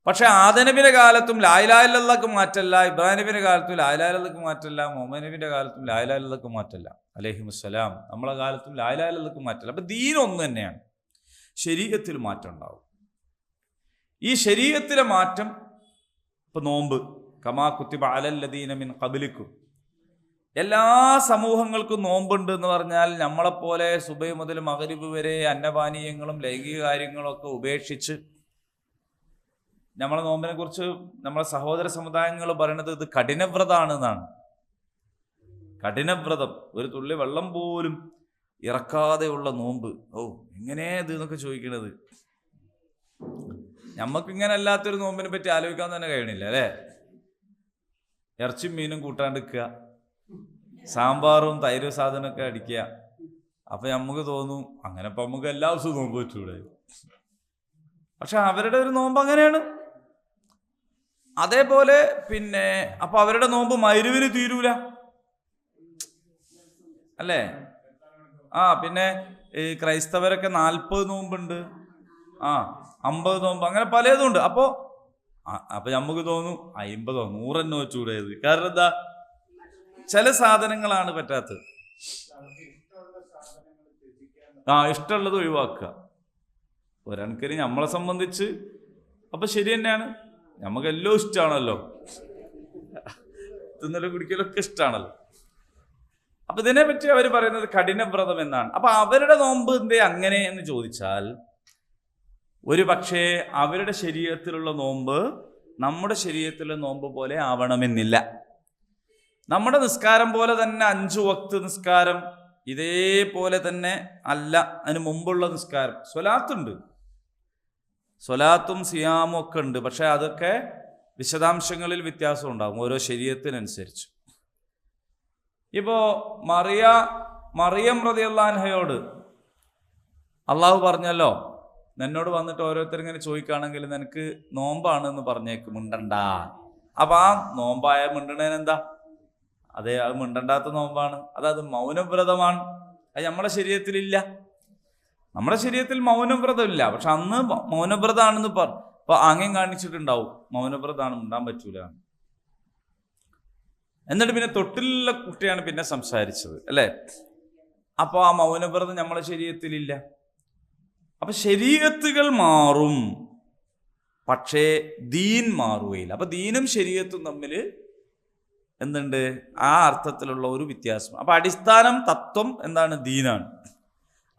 പക്ഷെ ആദം നബിയുടെ കാലത്തും ലാ ഇലാഹ ഇല്ലല്ലാഹ്ക്ക് മാറ്റല്ല, ഇബ്രാഹിം നബിയുടെ കാലത്തും ലാ ഇലാഹ ഇല്ലല്ലാഹ്ക്ക് മാറ്റല്ല, മുഹമ്മദ് നബിയുടെ കാലത്തും ലാ ഇലാഹ ഇല്ലല്ലാഹ്ക്ക് മാറ്റല്ല അലൈഹിമുസ്സലാം, നമ്മളെ കാലത്തും ലാ ഇലാഹ ഇല്ലല്ലാഹ്ക്ക് മാറ്റല്ല. അപ്പൊ ദീൻ ഒന്ന് തന്നെയാണ്, ശരീഅത്തിൽ മാറ്റം ഉണ്ടാവും. ഈ ശരീഅത്തിലെ മാറ്റം, ഇപ്പൊ നോമ്പ്, കമാ കുത്തിബ അലല്ലദീന മിൻ ഖബ്ലിക്കും, എല്ലാ സമൂഹങ്ങൾക്കും നോമ്പുണ്ട് എന്ന് പറഞ്ഞാൽ നമ്മളെപ്പോലെ സുബഹി മുതൽ മഗ്രിബ് വരെ അന്നപാനീയങ്ങളും ലൈംഗിക കാര്യങ്ങളും ഒക്കെ ഉപേക്ഷിച്ച്, നമ്മളെ നോമ്പിനെ കുറിച്ച് നമ്മളെ സഹോദര സമുദായങ്ങൾ പറയുന്നത് ഇത് കഠിനവ്രതാണ് എന്നാണ്. കഠിനവ്രതം, ഒരു തുള്ളി വെള്ളം പോലും ഇറക്കാതെയുള്ള നോമ്പ്. ഓ, എങ്ങനെയാ ഇത് എന്നൊക്കെ ചോദിക്കണത്. നമ്മക്കിങ്ങനെ അല്ലാത്തൊരു നോമ്പിനെ പറ്റി ആലോചിക്കാൻ തന്നെ കഴിയണില്ല അല്ലേ? ഇറച്ചിയും മീനും കൂട്ടാണ്ടിരിക്കുക, സാമ്പാറും തൈര് സാധനമൊക്കെ അടിക്കുക. അപ്പൊ നമുക്ക് തോന്നും അങ്ങനെ ഇപ്പൊ നമുക്ക് എല്ലാ ദിവസവും നോമ്പ് വെച്ചൂടെ. പക്ഷെ അവരുടെ ഒരു നോമ്പ് അങ്ങനെയാണ്. അതേപോലെ അപ്പൊ അവരുടെ നോമ്പ് മഗ്‌രിബിന് തീരൂല അല്ലേ? പിന്നെ ഈ ക്രൈസ്തവരൊക്കെ 40 നോമ്പുണ്ട്, 50 നോമ്പ്, അങ്ങനെ പലതും ഉണ്ട്. അപ്പൊ നമുക്ക് തോന്നും 50 100 തന്നെ വെച്ചൂടേത്. കാരണം എന്താ? ചില സാധനങ്ങളാണ് പറ്റാത്തത്. ഇഷ്ടമുള്ളത് ഒഴിവാക്കുക. ഒരണക്കിന് നമ്മളെ സംബന്ധിച്ച് അപ്പൊ ശരി തന്നെയാണ്, നമുക്കെല്ലാം ഇഷ്ടമാണല്ലോ, തിന്നലും കുടിക്കലൊക്കെ ഇഷ്ടമാണല്ലോ. അപ്പൊ ഇതിനെ പറ്റി അവർ പറയുന്നത് കഠിനവ്രതം എന്നാണ്. അപ്പൊ അവരുടെ നോമ്പ് എന്തേ അങ്ങനെ എന്ന് ചോദിച്ചാൽ, ഒരു പക്ഷേ അവരുടെ ശരീരത്തിലുള്ള നോമ്പ് നമ്മുടെ ശരീരത്തിലുള്ള നോമ്പ് പോലെ ആവണമെന്നില്ല. നമ്മുടെ നിസ്കാരം പോലെ തന്നെ 5 വക്ത് നിസ്കാരം ഇതേപോലെ തന്നെ അല്ല അതിന് മുമ്പുള്ള നിസ്കാരം. സ്വലാത്തുണ്ട്, സ്വലാത്തും സിയാമും ഒക്കെ ഉണ്ട്. പക്ഷെ അതൊക്കെ വിശദാംശങ്ങളിൽ വ്യത്യാസം ഉണ്ടാകും ഓരോ ശരീരത്തിനനുസരിച്ച്. ഇപ്പോ മറിയം റളിയല്ലാഹു അൻഹയോട് അള്ളാഹു പറഞ്ഞല്ലോ, എന്നോട് വന്നിട്ട് ഓരോരുത്തരിങ്ങനെ ചോദിക്കുകയാണെങ്കിൽ നിനക്ക് നോമ്പാണെന്ന് പറഞ്ഞേക്ക്, മിണ്ടണ്ട. അപ്പൊ ആ നോമ്പായ മിണ്ടണേനെന്താ? അതെ, അത് മിണ്ടണ്ടാത്ത നോമ്പാണ്, അത് മൗനവ്രതമാണ്. അത് നമ്മളെ ശരീരത്തിലില്ല. നമ്മുടെ ശരീരത്തിൽ മൗനവ്രതമില്ല. പക്ഷെ അന്ന് മൗനവ്രതാണെന്ന് ഇപ്പൊ ആംഗ്യം കാണിച്ചിട്ടുണ്ടാവും, മൗനവ്രതാണ്, മിണ്ടാൻ പറ്റൂല. എന്നിട്ട് പിന്നെ തൊട്ടിലുള്ള കുട്ടിയാണ് പിന്നെ സംസാരിച്ചത് അല്ലേ? അപ്പൊ ആ മൗനവ്രതം നമ്മളെ ശരീരത്തിലില്ല. അപ്പൊ ശരീഅത്തുകൾ മാറും, പക്ഷേ ദീൻ മാറുകയില്ല. അപ്പൊ ദീനും ശരീഅത്തും തമ്മിൽ എന്തുണ്ട്? ആ അർത്ഥത്തിലുള്ള ഒരു വ്യത്യാസം. അപ്പൊ അടിസ്ഥാനം തത്വം എന്താണ്? ദീനാണ്.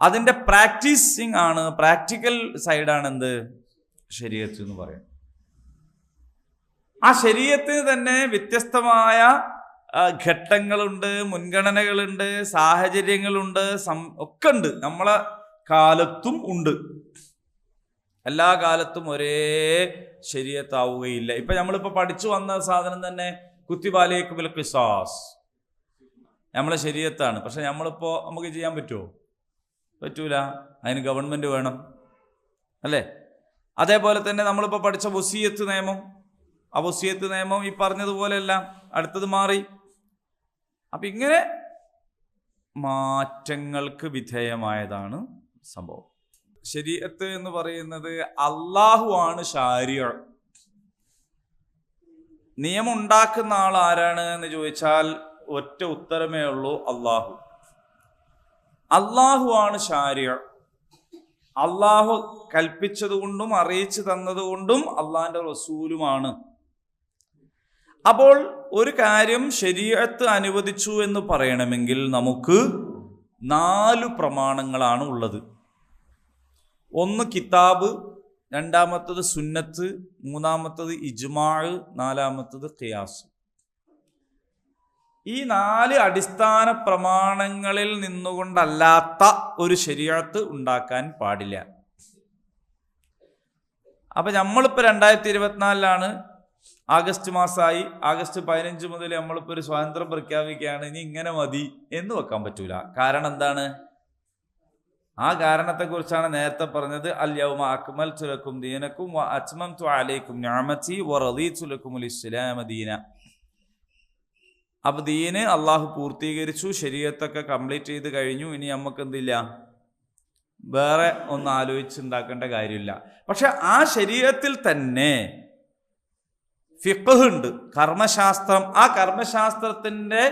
അതിന്റെ പ്രാക്ടീസിങ് ആണ്, പ്രാക്ടിക്കൽ സൈഡാണ് എന്ത്? ശരീഅത്ത് എന്ന് പറയുന്നത്. ആ ശരീഅത്തിന് തന്നെ വ്യത്യസ്തമായ ഘട്ടങ്ങളുണ്ട്, മുൻഗണനകളുണ്ട്, സാഹചര്യങ്ങളുണ്ട്, ഒക്കെ ഉണ്ട്. നമ്മളെ കാലത്തും ഉണ്ട്. എല്ലാ കാലത്തും ഒരേ ശരീഅത്താവുകയില്ല. ഇപ്പൊ നമ്മളിപ്പോ പഠിച്ചു വന്ന സാധനം തന്നെ കുത്തിബ അലൈക്കുമുൽ ഖിസാസ് നമ്മളെ ശരീഅത്താണ്. പക്ഷെ നമ്മളിപ്പോ നമുക്ക് ചെയ്യാൻ പറ്റുമോ? പറ്റൂല. അതിന് ഗവൺമെന്റ് വേണം അല്ലേ? അതേപോലെ തന്നെ നമ്മളിപ്പോ പഠിച്ച വസിയത്ത് നിയമം, ആ വസിയത്ത് നിയമം ഈ പറഞ്ഞതുപോലെയല്ല, അടുത്തത് മാറി. അപ്പൊ ഇങ്ങനെ മാറ്റങ്ങൾക്ക് വിധേയമായതാണ് സംഭവം. ശരീഅത്ത് എന്ന് പറയുന്നത് അള്ളാഹു ആണ് ശാരിഅ. നിയമം ഉണ്ടാക്കുന്ന ആൾ ആരാണ് എന്ന് ചോദിച്ചാൽ ഒറ്റ ഉത്തരമേ ഉള്ളൂ, അള്ളാഹു. അള്ളാഹു ആണ് ശാരിഅ. അള്ളാഹു കൽപ്പിച്ചതുകൊണ്ടും അറിയിച്ചു തന്നതുകൊണ്ടും അള്ളാഹിന്റെ റസൂലുമാണ്. അപ്പോൾ ഒരു കാര്യം ശരീഅത്ത് അനുവദിച്ചു എന്ന് പറയണമെങ്കിൽ നമുക്ക് 4 പ്രമാണങ്ങളാണ് ഉള്ളത്. ഒന്ന് കിതാബ്, രണ്ടാമത്തത് സുന്നത്ത്, മൂന്നാമത്തത് ഇജ്മാഅ്, നാലാമത്തത് ഖിയാസ്. ഈ 4 അടിസ്ഥാന പ്രമാണങ്ങളിൽ നിന്നുകൊണ്ടല്ലാത്ത ഒരു ശരീഅത്ത് ഉണ്ടാക്കാൻ പാടില്ല. അപ്പൊ നമ്മളിപ്പോ 2024 ആഗസ്റ്റ് മാസമായി. ആഗസ്റ്റ് 15 മുതൽ നമ്മളിപ്പോ ഒരു സ്വാതന്ത്ര്യം പ്രഖ്യാപിക്കുകയാണ്. ഇനി ഇങ്ങനെ മതി എന്ന് വെക്കാൻ പറ്റൂല. കാരണം എന്താണ്? ആ കാരണത്തെക്കുറിച്ചാണ് നേരത്തെ പറഞ്ഞത്, അൽ യൗമ അക്മൽതു ലക്കും ദീനക്കും വ അത്മംതു അലൈക്കും നിഅമതി വ റദീതു ലക്കുമുൽ ഇസ്ലാമ ദീന. അപ്പൊ ദീന് അള്ളാഹു പൂർത്തീകരിച്ചു, ശരീഅത്തൊക്കെ കംപ്ലീറ്റ് ചെയ്ത് കഴിഞ്ഞു. ഇനി നമുക്ക് എന്തില്ല, വേറെ ഒന്നും ആലോചിച്ചുണ്ടാക്കേണ്ട കാര്യമില്ല. പക്ഷെ ആ ശരീഅത്തിൽ തന്നെ ഫിഖ്ഹ് ഉണ്ട്, കർമ്മശാസ്ത്രം. ആ കർമ്മശാസ്ത്രത്തിന്റെ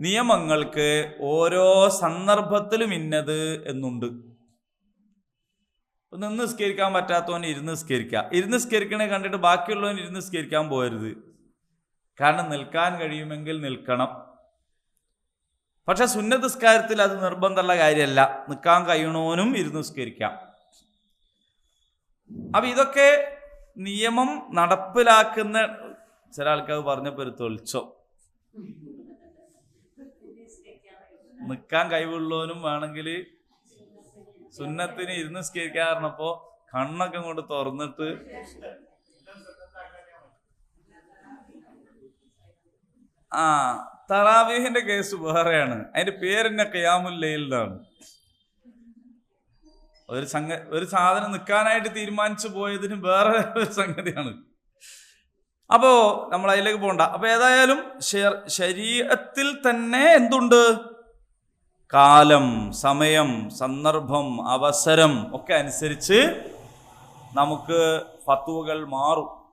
നിയമങ്ങൾക്ക് ഓരോ സന്ദർഭത്തിലും ഇന്നത് എന്നുണ്ട്. നിന്ന് നിസ്കരിക്കാൻ പറ്റാത്തവൻ ഇരുന്ന് നിസ്കരിക്കുക. ഇരുന്ന് നിസ്കരിക്കണേ കണ്ടിട്ട് ബാക്കിയുള്ളവൻ ഇരുന്ന് നിസ്കരിക്കാൻ പോകരുത്. കാരണം നിൽക്കാൻ കഴിയുമെങ്കിൽ നിൽക്കണം. പക്ഷെ സുന്നത്ത് നിസ്കാരത്തിൽ അത് നിർബന്ധമുള്ള കാര്യമല്ല. നിൽക്കാൻ കഴിയണവനും ഇരുന്ന് നിസ്കരിക്കാം. അപ്പൊ ഇതൊക്കെ നിയമം നടപ്പിലാക്കുന്ന ചില ആൾക്കാർ പറഞ്ഞപ്പോ ഒരു തൊളിച്ചോ, നിൽക്കാൻ കഴിവുള്ളവനും വേണമെങ്കിൽ സുന്നത്തിന് ഇരുന്ന് നിസ്കരിക്കാൻ പറഞ്ഞപ്പോ കണ്ണൊക്കെ കൊണ്ട് തുറന്നിട്ട് തറാവീഹിന്റെ കേസ് വേറെയാണ്. അതിന്റെ പേരെന്നെ ഖിയാമുൽ ലൈൽ എന്നാണ്. ഒരു സാധനം നിൽക്കാനായിട്ട് തീരുമാനിച്ചു പോയതിന് വേറെ ഒരു സംഗതിയാണ്. അപ്പോ നമ്മൾ അതിലേക്ക് പോകണ്ട. അപ്പൊ ഏതായാലും ശരീഅത്തിൽ തന്നെ എന്തുണ്ട്, കാലം, സമയം, സന്ദർഭം, അവസരം ഒക്കെ അനുസരിച്ച് നമുക്ക് ഫത്വകൾ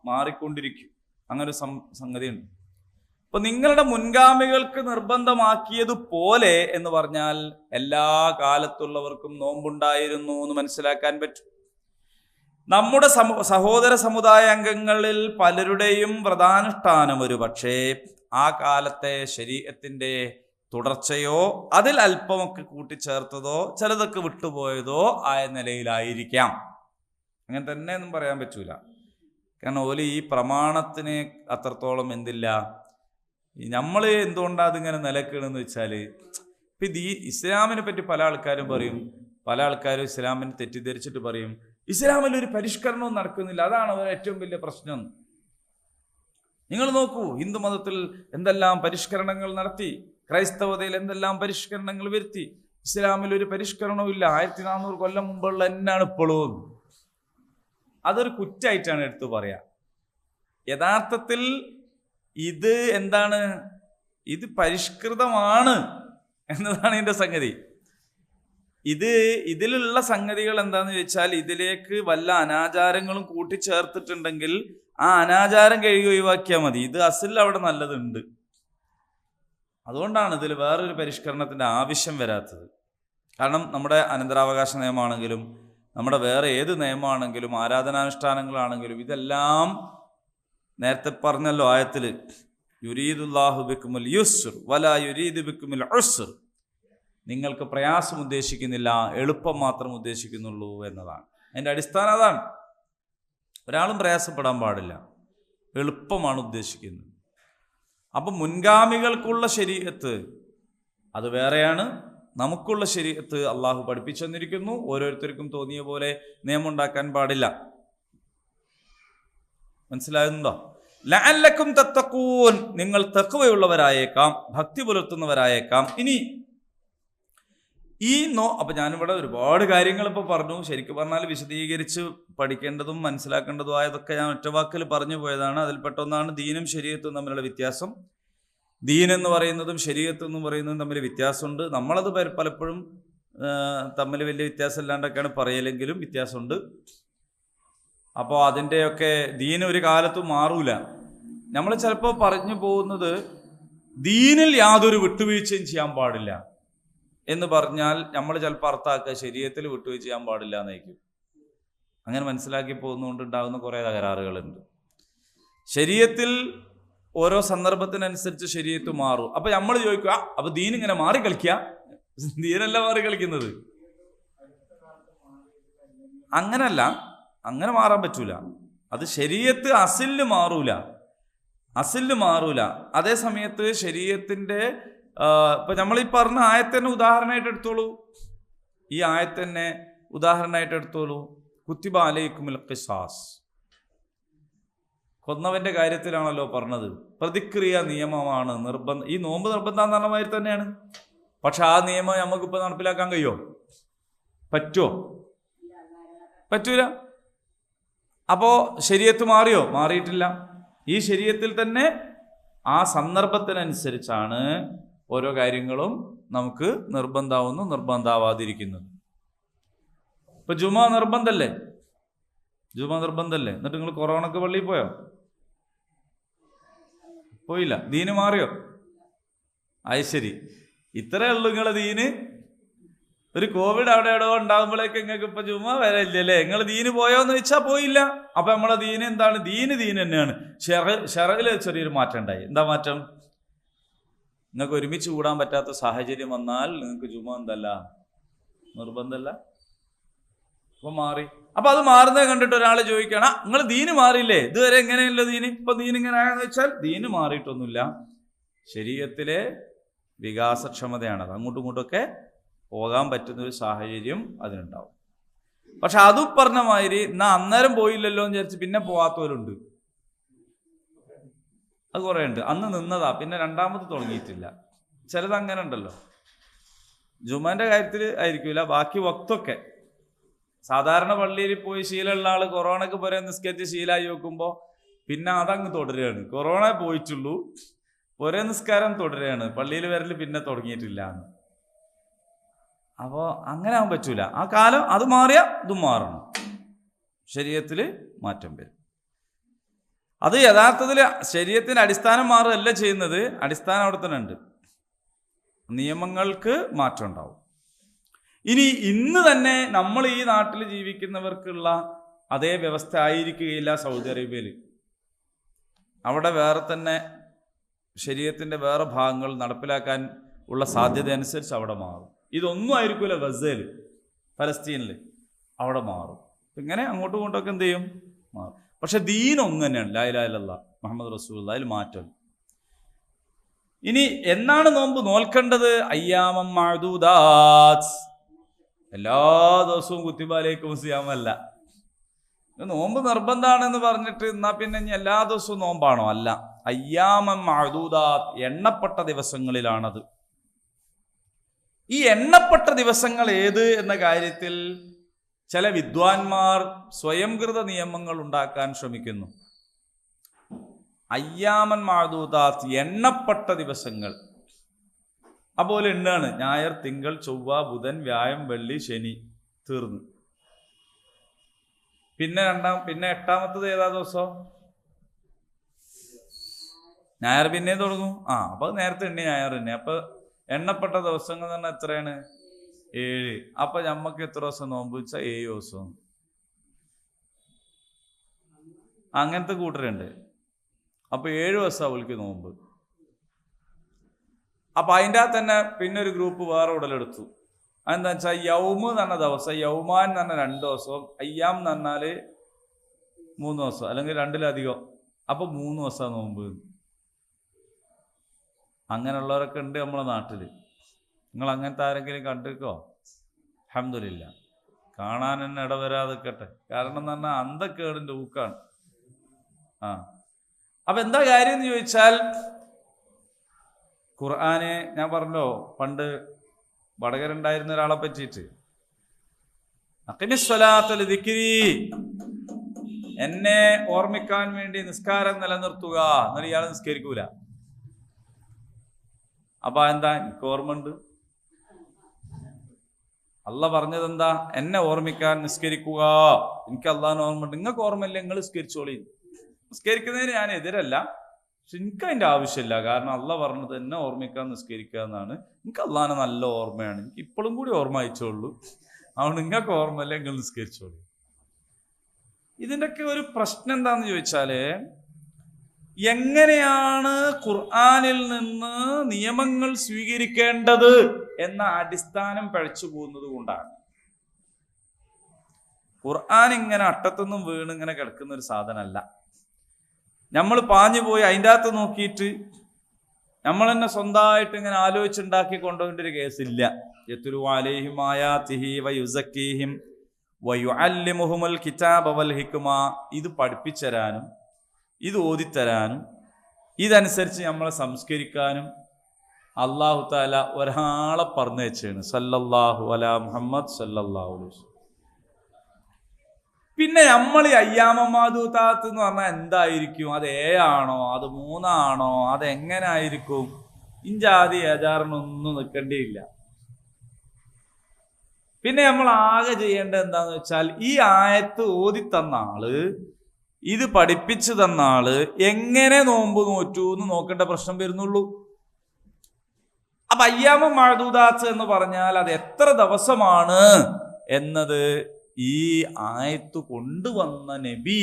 മാറിക്കൊണ്ടിരിക്കും. അങ്ങനെ ഒരു സംഗതിയുണ്ട്. അപ്പൊ നിങ്ങളുടെ മുൻഗാമികൾക്ക് നിർബന്ധമാക്കിയതുപോലെ എന്ന് പറഞ്ഞാൽ എല്ലാ കാലത്തുള്ളവർക്കും നോമ്പുണ്ടായിരുന്നു എന്ന് മനസ്സിലാക്കാൻ പറ്റും. നമ്മുടെ സഹോദര സമുദായ അംഗങ്ങളിൽ പലരുടെയും വ്രതാനുഷ്ഠാനം ഒരു പക്ഷേ ആ കാലത്തെ ശരീഅത്തിന്റെ തുടർച്ചയോ അതിൽ അല്പമൊക്കെ കൂട്ടിച്ചേർത്തതോ ചിലതൊക്കെ വിട്ടുപോയതോ ആയ നിലയിലായിരിക്കാം. അങ്ങനെ തന്നെ ഒന്നും പറയാൻ പറ്റൂല. കാരണം ഓല് ഈ പ്രമാണത്തിന് അത്രത്തോളം എന്തില്ല. നമ്മൾ എന്തുകൊണ്ടാണ് അതിങ്ങനെ നിലക്കണെന്ന് വെച്ചാൽ, ഇപ്പം ഇത് ഈ ഇസ്ലാമിനെ പറ്റി പല ആൾക്കാരും പറയും, പല ആൾക്കാരും ഇസ്ലാമിനെ തെറ്റിദ്ധരിച്ചിട്ട് പറയും ഇസ്ലാമിൽ ഒരു പരിഷ്കരണവും നടക്കുന്നില്ല, അതാണ് അവരുടെ ഏറ്റവും വലിയ പ്രശ്നം. നിങ്ങൾ നോക്കൂ, ഹിന്ദു മതത്തിൽ എന്തെല്ലാം പരിഷ്കരണങ്ങൾ നടത്തി, ക്രൈസ്തവതയിൽ എന്തെല്ലാം പരിഷ്കരണങ്ങൾ വരുത്തി, ഇസ്ലാമിൽ ഒരു പരിഷ്കരണവും ഇല്ല, 1400 കൊല്ലം മുമ്പുള്ള എന്നാണ് ഇപ്പോഴും. അതൊരു കുറ്റായിട്ടാണ് എടുത്തു പറയാ. യഥാർത്ഥത്തിൽ ഇത് എന്താണ്, ഇത് പരിഷ്കൃതമാണ് എന്നതാണ് ഇതിന്റെ സംഗതി. ഇതിലുള്ള സംഗതികൾ എന്താന്ന് ചോദിച്ചാൽ, ഇതിലേക്ക് വല്ല അനാചാരങ്ങളും കൂട്ടിച്ചേർത്തിട്ടുണ്ടെങ്കിൽ ആ അനാചാരം കഴുകി ഒഴിവാക്കിയാൽ മതി. ഇത് അസിൽ അവിടെ നല്ലതുണ്ട്. അതുകൊണ്ടാണ് ഇതിൽ വേറൊരു പരിഷ്കരണത്തിന്റെ ആവശ്യം വരാത്തത്. കാരണം നമ്മുടെ അനന്തരാവകാശ നിയമമാണെങ്കിലും നമ്മുടെ വേറെ ഏത് നിയമമാണെങ്കിലും ആരാധനാനുഷ്ഠാനങ്ങളാണെങ്കിലും ഇതെല്ലാം നേരത്തെ പറഞ്ഞല്ലോ ആയത്തിൽ, യുരീദുല്ലാഹു ബിക്കുമുൽ യുസ്ർ വലാ യുരീദു ബിക്കുമുൽ ഉസ്ർ, നിങ്ങൾക്ക് പ്രയാസം ഉദ്ദേശിക്കുന്നില്ല, എളുപ്പം മാത്രം ഉദ്ദേശിക്കുന്നുള്ളൂ എന്നതാണ് അതിൻ്റെ അടിസ്ഥാനം. അതാണ്, ഒരാളും പ്രയാസപ്പെടാൻ പാടില്ല, എളുപ്പമാണ് ഉദ്ദേശിക്കുന്നത്. അപ്പം മുൻഗാമികൾക്കുള്ള ശരീഅത്ത് അത് വേറെയാണ്, നമുക്കുള്ള ശരീഅത്ത് അള്ളാഹു പഠിപ്പിച്ചു തന്നിരിക്കുന്നു. ഓരോരുത്തർക്കും തോന്നിയ പോലെ നിയമം ഉണ്ടാക്കാൻ പാടില്ല. മനസ്സിലാകുന്നുണ്ടോ? ലഅല്ലക്കും തത്തഖൂൻ, നിങ്ങൾ തഖ്വയുള്ളവരായേക്കാം, ഭക്തി പുലർത്തുന്നവരായേക്കാം. ഇനി അപ്പൊ ഞാനിവിടെ ഒരുപാട് കാര്യങ്ങൾ ഇപ്പൊ പറഞ്ഞു. ശരിക്കും പറഞ്ഞാൽ വിശദീകരിച്ച് പഠിക്കേണ്ടതും മനസ്സിലാക്കേണ്ടതും ആയതൊക്കെ ഞാൻ ഒറ്റവാക്കിൽ പറഞ്ഞു പോയതാണ്. അതിൽപ്പെട്ടൊന്നാണ് ദീനും ശരീഅത്തും തമ്മിലുള്ള വ്യത്യാസം. ദീൻ എന്ന് പറയുന്നതും ശരീഅത്ത് എന്ന് പറയുന്നതും തമ്മിൽ വ്യത്യാസമുണ്ട്. നമ്മളത് പലപ്പോഴും തമ്മിൽ വലിയ വ്യത്യാസം ഇല്ലാണ്ടൊക്കെയാണ് പറയലെങ്കിലും വ്യത്യാസമുണ്ട്. അപ്പോൾ അതിൻ്റെയൊക്കെ ദീന് ഒരു കാലത്തും മാറൂല. നമ്മൾ ചിലപ്പോൾ പറഞ്ഞു പോകുന്നത് ദീനിൽ യാതൊരു വിട്ടുവീഴ്ചയും ചെയ്യാൻ പാടില്ല എന്ന് പറഞ്ഞാൽ നമ്മൾ ചിലപ്പോൾ അർത്ഥാക്കുക ശരീഅത്തിൽ വിട്ടുവീഴ്ച ചെയ്യാൻ പാടില്ല എന്നായിരിക്കും. അങ്ങനെ മനസ്സിലാക്കി പോകുന്നതുകൊണ്ട് ഉണ്ടാകുന്ന കുറേ തകരാറുകളുണ്ട്. ശരീഅത്തിൽ ഓരോ സന്ദർഭത്തിനനുസരിച്ച് ശരീഅത്ത് മാറും. അപ്പൊ നമ്മൾ ചോദിക്കുക, അപ്പൊ ദീൻ ഇങ്ങനെ മാറി കളിക്കുക? ദീനല്ല മാറി കളിക്കുന്നത്. അങ്ങനല്ല, അങ്ങനെ മാറാൻ പറ്റൂല. അത് ശരീഅത്ത് അസില് മാറൂല. അതേ സമയത്ത് ശരീഅത്തിന്റെ ഇപ്പൊ നമ്മൾ ഈ പറഞ്ഞ ആയത്തന്നെ ഉദാഹരണമായിട്ട് എടുത്തോളൂ. ഈ ആയത്തന്നെ ഉദാഹരണമായിട്ട് എടുത്തോളൂ. കുത്തിബ അലൈക്കുമുൽ ഖിസാസ്, കൊന്നവന്റെ കാര്യത്തിലാണല്ലോ പറഞ്ഞത്. പ്രതിക്രിയ നിയമമാണ്, നിർബന്ധം. ഈ നോമ്പ് നിർബന്ധം എന്ന് പറഞ്ഞ മാതിരി തന്നെയാണ്. പക്ഷെ ആ നിയമം നമുക്കിപ്പോൾ നടപ്പിലാക്കാൻ കഴിയുമോ? പറ്റുമോ? പറ്റൂല. അപ്പോ ശരീഅത്ത് മാറിയോ? മാറിയിട്ടില്ല. ഈ ശരീഅത്തിൽ തന്നെ ആ സന്ദർഭത്തിനനുസരിച്ചാണ് ഓരോ കാര്യങ്ങളും നമുക്ക് നിർബന്ധാവുന്നു, നിർബന്ധാവാതിരിക്കുന്നത്. ഇപ്പൊ ജുമാ നിർബന്ധല്ലേ? ജുമാ നിർബന്ധല്ലേ? എന്നിട്ട് നിങ്ങൾ കൊറോണക്ക് പള്ളിയിൽ പോയോ? പോയില്ല. ദീന് മാറിയോ? അത് ശരി. ഇത്രയേ ഉള്ളൂ നിങ്ങളെ ദീന്. ഒരു കോവിഡ് അവിടെ എവിടെ ഉണ്ടാകുമ്പോഴേക്ക് നിങ്ങൾക്ക് ഇപ്പൊ ജുമാ വരല്ലേ? നിങ്ങൾ ദീന് പോയോന്ന് വെച്ചാൽ പോയില്ല. അപ്പൊ നമ്മളെ ദീന് എന്താണ്? ദീന് തന്നെയാണ്. ഷറയില് ചെറിയൊരു മാറ്റം ഉണ്ടായി. എന്താ മാറ്റം? നിങ്ങൾക്ക് ഒരുമിച്ച് കൂടാൻ പറ്റാത്ത സാഹചര്യം വന്നാൽ നിങ്ങൾക്ക് ജുമാ എന്തല്ല? നിർബന്ധമല്ല. അപ്പൊ മാറി. അപ്പൊ അത് മാറുന്നത് കണ്ടിട്ട് ഒരാൾ ചോദിക്കണം, നിങ്ങൾ ദീന് മാറിയില്ലേ? ഇതുവരെ എങ്ങനെയല്ല ദീന്, ഇപ്പൊ ദീന് ഇങ്ങനെ ആയെന്ന് വെച്ചാൽ ദീന് മാറിയിട്ടൊന്നുമില്ല. ശരീഅത്തിലെ വികാസക്ഷമതയാണത്. അങ്ങോട്ടും ഇങ്ങോട്ടൊക്കെ പോകാൻ പറ്റുന്ന ഒരു സാഹചര്യം അതിനുണ്ടാവും. പക്ഷെ അതും പറഞ്ഞ മാതിരി എന്നാ അന്നേരം പോയില്ലല്ലോ എന്ന് വിചാരിച്ച് പിന്നെ പോവാത്തവരുണ്ട്. അത് കുറേ ഉണ്ട്. അന്ന് നിന്നതാ, പിന്നെ രണ്ടാമത് തുടങ്ങിയിട്ടില്ല. ചിലത് അങ്ങനെ ഉണ്ടല്ലോ. ജുമാന്റെ കാര്യത്തിൽ ആയിരിക്കില്ല, ബാക്കി വക്തൊക്കെ സാധാരണ പള്ളിയിൽ പോയി ശീലമുള്ള ആള് കൊറോണക്ക് പോരെ നിസ്കരിച്ച് ശീലമായി വെക്കുമ്പോൾ പിന്നെ അതങ്ങ് തുടരുകയാണ്. കൊറോണ പോയിട്ടുള്ളൂ, ഒരേ നിസ്കാരം തുടരുകയാണ്, പള്ളിയിൽ വരൽ പിന്നെ തുടങ്ങിയിട്ടില്ല എന്ന്. അപ്പോൾ അങ്ങനെ ആവാൻ പറ്റൂല. ആ കാലം അത് മാറിയ ഇതും മാറണം. ശരീഅത്തിൽ മാറ്റം വരും. അത് യഥാർത്ഥത്തിൽ ശരീഅത്തിന്റെ അടിസ്ഥാനം മാറുകയല്ല ചെയ്യുന്നത്. അടിസ്ഥാനം അവിടെ തന്നെ ഉണ്ട്. നിയമങ്ങൾക്ക് മാറ്റം ഉണ്ടാവും. ഇനി ഇന്ന് തന്നെ നമ്മൾ ഈ നാട്ടിൽ ജീവിക്കുന്നവർക്കുള്ള അതേ വ്യവസ്ഥ ആയിരിക്കുകയില്ല സൗദി അറേബ്യയിൽ. അവിടെ വേറെ തന്നെ ശരീഅത്തിന്റെ വേറെ ഭാഗങ്ങൾ നടപ്പിലാക്കാൻ ഉള്ള സാധ്യത അനുസരിച്ച് അവിടെ മാറും. ഇതൊന്നും ആയിരിക്കില്ല ഗസയിൽ, ഫലസ്തീനിൽ. അവിടെ മാറും. ഇങ്ങനെ അങ്ങോട്ടും ഇങ്ങോട്ടൊക്കെ എന്ത് ചെയ്യും? മാറും. പക്ഷെ ദീൻ ഒന്ന് തന്നെയാണ്. ലാ ഇലാഹ ഇല്ലല്ലാഹ് മുഹമ്മദ് റസൂലുള്ളാഹ്. അതിൽ മാറ്റം. ഇനി എന്നാണ് നോമ്പ് നോൽക്കേണ്ടത്? അയ്യാമം മഅദൂദാത്ത്. എല്ലാ ദിവസവും കുത്തിബാലേക്കും സിയാമല്ല. നോമ്പ് നിർബന്ധമാണെന്ന് പറഞ്ഞിട്ട് എന്നാ പിന്നെ ഇനി എല്ലാ ദിവസവും നോമ്പാണോ? അല്ല. അയ്യാമം മഅദൂദാത്ത്, എണ്ണപ്പെട്ട ദിവസങ്ങളിലാണത്. ഈ എണ്ണപ്പെട്ട ദിവസങ്ങൾ ഏത് എന്ന കാര്യത്തിൽ ചില വിദ്വാൻമാർ സ്വയംകൃത നിയമങ്ങൾ ഉണ്ടാക്കാൻ ശ്രമിക്കുന്നു. അയ്യാമൻ മഅദൂദാത്ത്, എണ്ണപ്പെട്ട ദിവസങ്ങൾ. അതുപോലെ എണ്ണാണ് ഞായർ, തിങ്കൾ, ചൊവ്വ, ബുധൻ, വ്യാഴം, വെള്ളി, ശനി. തീർന്നു. പിന്നെ എട്ടാമത്തത് ഏതാ ദിവസം? ഞായർ പിന്നെയും തുടങ്ങും. അപ്പൊ നേരത്തെ എണ്ണി ഞായർ തന്നെ. അപ്പൊ എണ്ണപ്പെട്ട ദിവസങ്ങൾ എന്ന് പറഞ്ഞാൽ എത്രയാണ്? 7. അപ്പൊ നമ്മക്ക് എത്ര ദിവസം നോമ്പ് വെച്ചാൽ 7 ദിവസം. അങ്ങനത്തെ കൂട്ടരുണ്ട്. അപ്പൊ 7 ദിവസം അവൾക്ക് നോമ്പ്. അപ്പൊ അതിൻ്റെ അകത്ത് തന്നെ പിന്നെ ഒരു ഗ്രൂപ്പ് വേറെ ഉടലെടുത്തു. അതെന്താ വെച്ചാൽ യൗമ് എന്ന് പറഞ്ഞ ദിവസം, യൗമാൻ എന്ന് പറഞ്ഞാൽ 2 ദിവസം, അയ്യാം എന്ന് പറഞ്ഞാല് 3 ദിവസം, അല്ലെങ്കിൽ 2-ലധികം. അപ്പൊ 3 ദിവസം നോമ്പ്. അങ്ങനെയുള്ളവരൊക്കെ ഉണ്ട് നമ്മളെ നാട്ടില്. നിങ്ങൾ അങ്ങനത്തെ ആരെങ്കിലും കണ്ടിരിക്കോ? അൽഹംദുലില്ലാ. കാണാൻ തന്നെ ഇടവരാതിരിക്കട്ടെ. കാരണം എന്ന് പറഞ്ഞാൽ അന്ധക്കേടിന്റെ ഊക്കാണ്. അപ്പൊ എന്താ കാര്യം എന്ന് ചോദിച്ചാൽ, ഖുർആന് ഞാൻ പറഞ്ഞല്ലോ, പണ്ട് വടകരുണ്ടായിരുന്ന ഒരാളെ പറ്റിയിട്ട്, അഖിമിസ്സലാത്ത ലിദിക്രി, എന്നെ ഓർമ്മിക്കാൻ വേണ്ടി നിസ്കാരം നിലനിർത്തുക. എന്നാൽ ഇയാൾ നിസ്കരിക്കൂല. അപ്പൊ എന്താ? എനിക്ക് ഓർമ്മയുണ്ട്. അള്ളാഹ് പറഞ്ഞത് എന്താ? എന്നെ ഓർമ്മിക്കാൻ നിസ്കരിക്കുക. എനിക്ക് അള്ളാഹിനെ ഓർമ്മയുണ്ട്. നിങ്ങൾക്ക് ഓർമ്മയില്ല, നിങ്ങൾ നിസ്കരിച്ചോളി. നിസ്കരിക്കുന്നതിന് ഞാൻ എതിരല്ല, പക്ഷെ എനിക്ക് അതിൻ്റെ ആവശ്യമില്ല. കാരണം അള്ളാഹ് പറഞ്ഞത് എന്നെ ഓർമ്മിക്കാൻ നിസ്കരിക്കുക എന്നാണ്. എനിക്ക് അള്ളാഹിനെ നല്ല ഓർമ്മയാണ്. എനിക്ക് ഇപ്പോഴും കൂടി ഓർമ്മ അയച്ചോളൂ. അതുകൊണ്ട് നിങ്ങൾക്ക് ഓർമ്മയില്ല, നിങ്ങൾ നിസ്കരിച്ചോളൂ. ഇതിൻ്റെയൊക്കെ ഒരു പ്രശ്നം എന്താന്ന് ചോദിച്ചാല്, എങ്ങനെയാണ് ഖുർആനിൽ നിന്ന് നിയമങ്ങൾ സ്വീകരിക്കേണ്ടത് എന്ന അടിസ്ഥാനം പഴച്ചു പോകുന്നത് കൊണ്ടാണ്. ഖുർആൻ ഇങ്ങനെ അട്ടത്തൊന്നും വീണ് ഇങ്ങനെ കിടക്കുന്ന ഒരു സാധനമല്ല. നമ്മൾ പാഞ്ഞു പോയി അതിൻ്റെ അകത്ത് നോക്കിയിട്ട് നമ്മൾ തന്നെ സ്വന്തമായിട്ട് ഇങ്ങനെ ആലോചിച്ചുണ്ടാക്കി കൊണ്ടുപോകേണ്ട ഒരു കേസില്ല. യത്ലു അലൈഹിം ആയാതിഹി വയുസക്കീഹിം വയുഅല്ലിമുഹുൽ കിതാബ വൽ ഹിക്മ. ഇത് പഠിപ്പിച്ചരാനും ഇത് ഓതിത്തരാനും ഇതനുസരിച്ച് നമ്മളെ സംസ്കരിക്കാനും അല്ലാഹു തആല ഒരാളെ പറഞ്ഞു വെച്ചാണ്, സല്ലല്ലാഹു അലാ മുഹമ്മദ് സല്ലല്ലാഹു അലൈഹി വസല്ലം. പിന്നെ നമ്മൾ ഈ അയ്യാമമാദൂതാത്ത് എന്ന് പറഞ്ഞാൽ എന്തായിരിക്കും? അത് 7 ആണോ, അത് 3 ആണോ, അത് എങ്ങനെ ആയിരിക്കും? ഇഞ്ചാതി ഏജാറിനൊന്നും നിൽക്കേണ്ടിയില്ല. പിന്നെ നമ്മൾ ആകെ ചെയ്യേണ്ടത് എന്താന്ന് വെച്ചാൽ, ഈ ആയത്ത് ഓതി തന്ന ആള്, ഇത് പഠിപ്പിച്ചു തന്ന ആള് എങ്ങനെ നോമ്പ് നോറ്റു എന്ന് നോക്കേണ്ട പ്രശ്നം വരുന്നുള്ളൂ. അപ്പൊ അയ്യാമ മഅദൂദാത്ത് എന്ന് പറഞ്ഞാൽ അത് എത്ര ദിവസമാണ് എന്നത് ഈ ആയത്ത് കൊണ്ടുവന്ന നബി